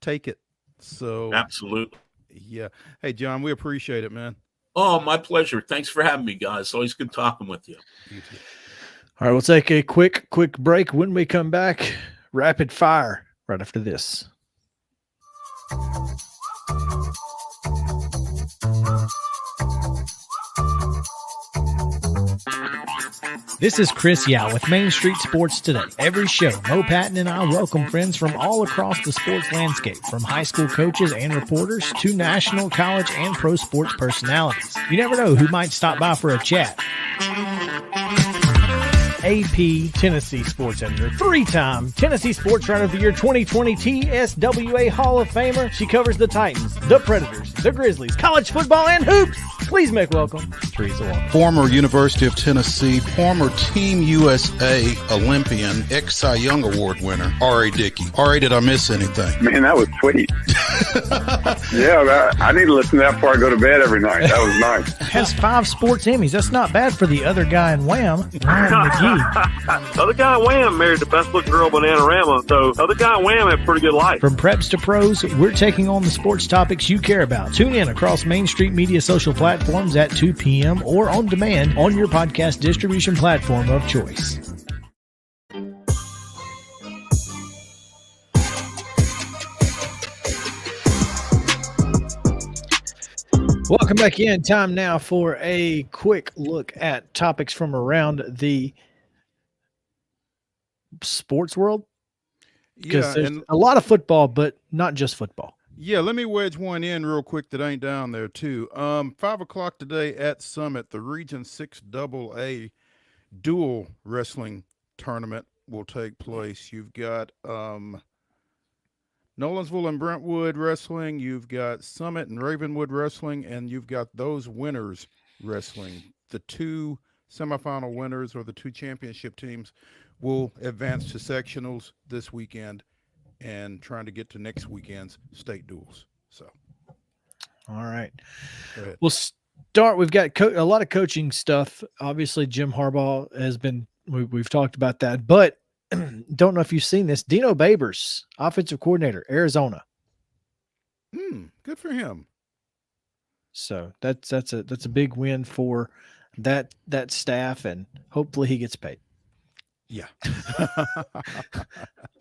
take it. So absolutely. Yeah. Hey, John, we appreciate it, man. Oh, my pleasure. Thanks for having me, guys. Always good talking with you. You too. All right, we'll take a quick break. When we come back, rapid fire right after this. This is Chris Yao with Main Street Sports Today. Every show, Mo Patton and I welcome friends from all across the sports landscape, from high school coaches and reporters to national, college, and pro sports personalities. You never know who might stop by for a chat. AP Tennessee sports editor, 3-time Tennessee Sports Writer of the Year 2020 TSWA Hall of Famer. She covers the Titans, the Predators, the Grizzlies, college football, and hoops. Please make welcome Teresa Walker. Former University of Tennessee, former Team USA Olympian, ex-Cy Young Award winner, R.A. Dickey. R.A., did I miss anything? Man, that was sweet. Yeah, I need to listen to that before I go to bed every night. That was nice. Has 5 sports Emmys. That's not bad for the other guy in Wham, Ryan McGee. Other guy in Wham married the best looking girl, Bananarama. So other guy in Wham had a pretty good life. From preps to pros, we're taking on the sports topics you care about. Tune in across Main Street Media social platforms at 2 p.m. or on demand on your podcast distribution platform of choice. Welcome back in. Time now for a quick look at topics from around the sports world. because Yeah, there's and a lot of football, but not just football. yeah, let me wedge one in real quick that ain't down there too. 5 o'clock today at Summit, the Region 6 AA dual wrestling tournament will take place. You've got Nolensville and Brentwood wrestling, you've got Summit and Ravenwood wrestling, and you've got those winners wrestling. The two semifinal winners or the two championship teams will advance to sectionals this weekend and trying to get to next weekend's state duels. So, all right. Go ahead. We'll start. We've got a lot of coaching stuff. Obviously, Jim Harbaugh has been, we've talked about that, but don't know if you've seen this. Dino Babers, offensive coordinator, Arizona. Good for him. So that's a big win for that staff, and hopefully he gets paid. Yeah.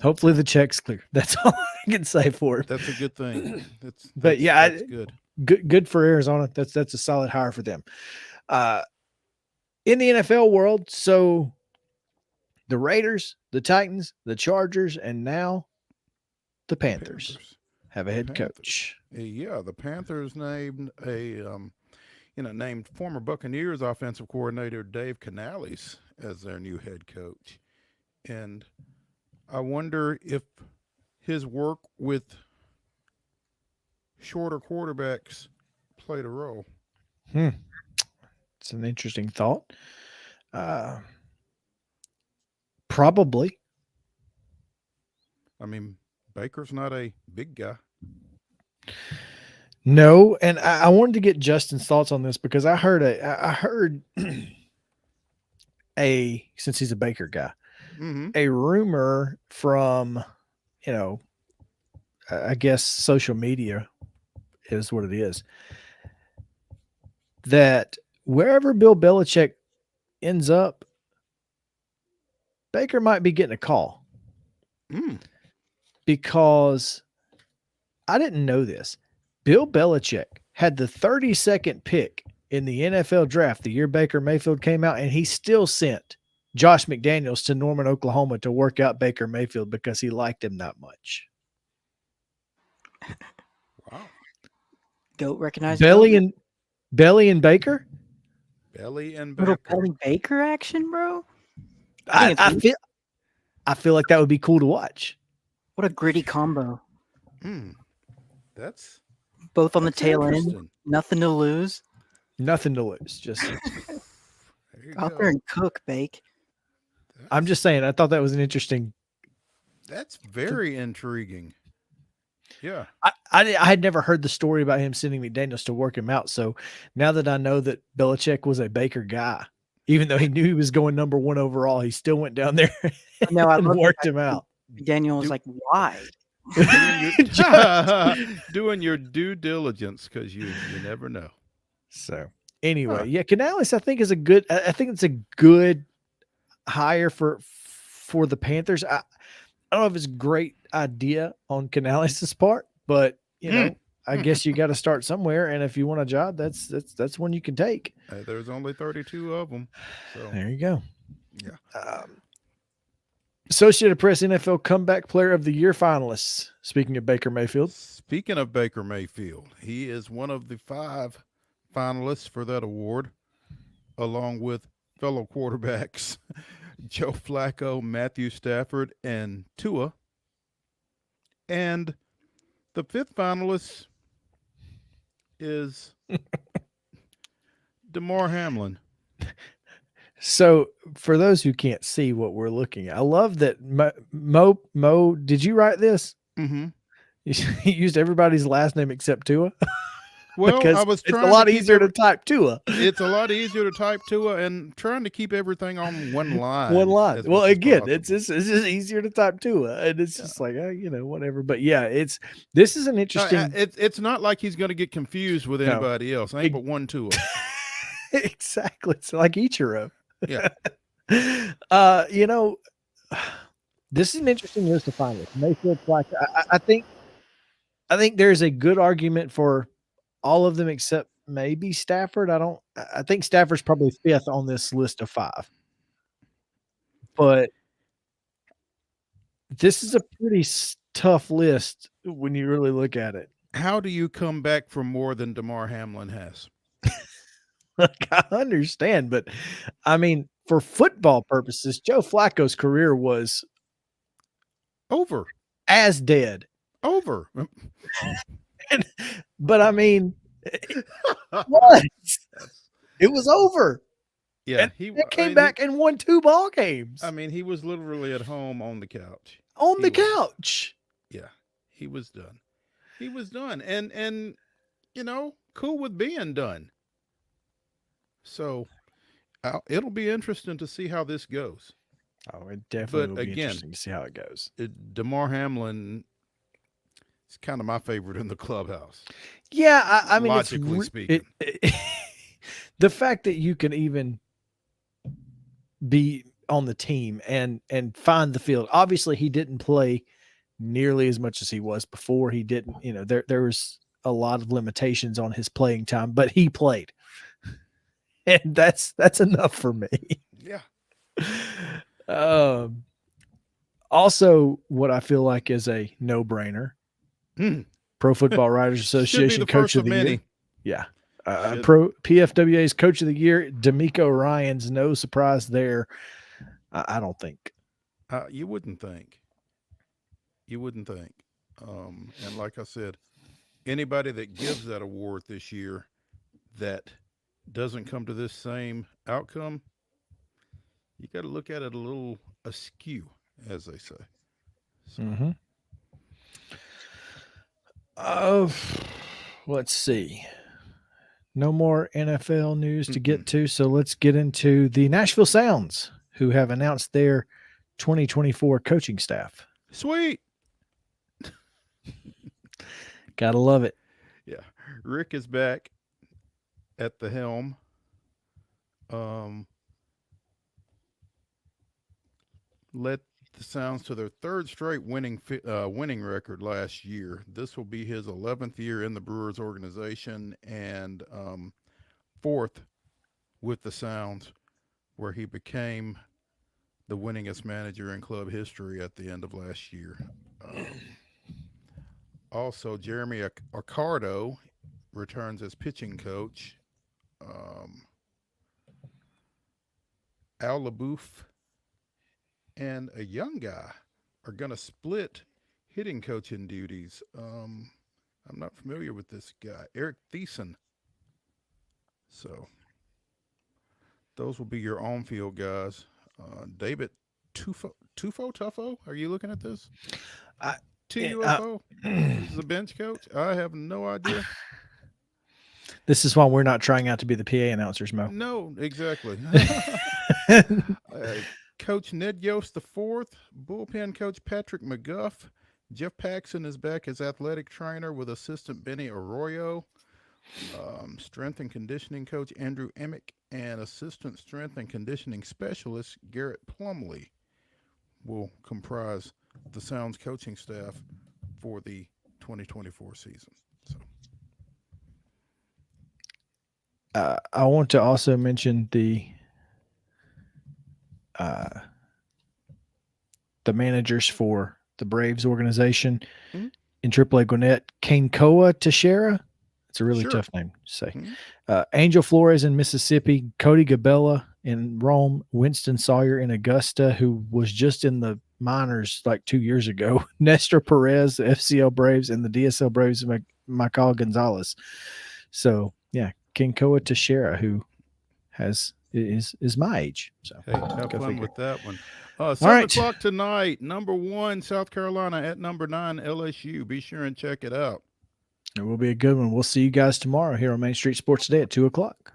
Hopefully the check's clear. That's all I can say for it. That's a good thing. That's good. Good for Arizona. That's a solid hire for them. In the NFL world, so the Raiders, the Titans, the Chargers, and now the Panthers have a head coach. Yeah, the Panthers named named former Buccaneers offensive coordinator Dave Canales as their new head coach. And I wonder if his work with shorter quarterbacks played a role. It's an interesting thought. Probably. I mean, Baker's not a big guy. No, and I wanted to get Justin's thoughts on this because I heard since he's a Baker guy, a rumor from, I guess social media is what it is, that wherever Bill Belichick ends up, Baker might be getting a call. Because I didn't know this. Bill Belichick had the 32nd pick in the NFL draft the year Baker Mayfield came out, and he still sent Josh McDaniels to Norman, Oklahoma to work out Baker Mayfield because he liked him that much. Wow. Goat recognized Belly and Baker? Belly and Little Baker. Belly Baker action, bro. I feel like that would be cool to watch. What a gritty combo. That's both on the tail end. Nothing to lose. Nothing to lose. Just out there and cook, bake. I'm just saying, I thought that was an interesting. That's very intriguing. Yeah. I had never heard the story about him sending McDaniels to work him out. So now that I know that Belichick was a Baker guy, even though he knew he was going number 1 overall, he still went down there and worked him out. Daniel was like, why? Doing your due diligence because you never know. So anyway, yeah, Canales I think it's a good hire for the Panthers. I don't know if it's a great idea on Canales' part, but I guess you got to start somewhere, and if you want a job, that's one you can take. There's only 32 of them. So there you go. Yeah. Associated Press NFL Comeback Player of the Year finalists. Speaking of Baker Mayfield. Speaking of Baker Mayfield, he is one of the 5 finalists for that award, along with fellow quarterbacks Joe Flacco, Matthew Stafford, and Tua. And the 5th finalist is DeMar Hamlin. So for those who can't see what we're looking at, I love that Mo, did you write this? Mm-hmm. You used everybody's last name except Tua. Well, I was trying. It's a lot easier to type Tua. It's a lot easier to type Tua, and trying to keep everything on one line. One line. Well, again, it's just easier to type Tua, and it's just like whatever. But yeah, this is an interesting. It's not like he's going to get confused with anybody else. Ain't but one Tua. Exactly. It's like Ichiro. Yeah. This is an interesting list of finalists. Mayfield, Flacco. I think there's a good argument for all of them except maybe Stafford. I think Stafford's probably 5th on this list of 5. But This is a pretty tough list when you really look at it. How do you come back from more than DeMar Hamlin has? Look, I understand, but I mean, for football purposes, Joe Flacco's career was over, as dead. Over. But I mean, it was over. Yeah, and he came back and won 2 ball games. I mean, he was literally at home on the couch. On the couch. Yeah, he was done. He was done, and you know, cool with being done. So it'll be interesting to see how this goes. Oh, it definitely will be interesting to see how it goes. DeMar Hamlin is kind of my favorite in the clubhouse. Yeah, I mean, logically speaking, the fact that you can even be on the team and find the field. Obviously, he didn't play nearly as much as he was before. He didn't, you know, there was a lot of limitations on his playing time, but he played. And that's enough for me. Yeah. Also, what I feel like is a no-brainer. Pro Football Writers Association Coach of the Year. Yeah. PFWA's Coach of the Year, D'Amico Ryans. No surprise there. I don't think. You wouldn't think. You wouldn't think. And like I said, anybody that gives that award this year that doesn't come to this same outcome, you got to look at it a little askew, as they say. So. Let's see. No more NFL news to get to, so let's get into the Nashville Sounds, who have announced their 2024 coaching staff. Sweet. Gotta love it. Yeah. Rick is back at the helm. Led the Sounds to their 3rd straight winning record last year. This will be his 11th year in the Brewers organization and 4th with the Sounds, where he became the winningest manager in club history at the end of last year. Also, Jeremy Accardo returns as pitching coach. Al LaBouffe and a young guy are going to split hitting coaching duties. I'm not familiar with this guy, Eric Thiessen. So those will be your on-field guys. David Tuffo, are you looking at this? TUFO is the bench coach? I have no idea. This is why we're not trying out to be the PA announcers, Mo. No, exactly. Coach Ned Yost IV, bullpen coach Patrick McGuff. Jeff Paxson is back as athletic trainer with assistant Benny Arroyo. Strength and conditioning coach Andrew Emick and assistant strength and conditioning specialist Garrett Plumley will comprise the Sounds coaching staff for the 2024 season. So. I want to also mention the managers for the Braves organization in AAA Gwinnett, Kanekoa Teixeira. It's a really tough name to say. Angel Flores in Mississippi, Cody Gabella in Rome, Winston Sawyer in Augusta, who was just in the minors like 2 years ago, Nestor Perez, the FCL Braves, and the DSL Braves, Michael Gonzalez. So, yeah, Kanekoa Teixeira, who is my age. So hey, have fun with that one. 7 o'clock tonight, number 1, South Carolina at number 9, LSU. Be sure and check it out. It will be a good one. We'll see you guys tomorrow here on Main Street Sports Today at 2 o'clock.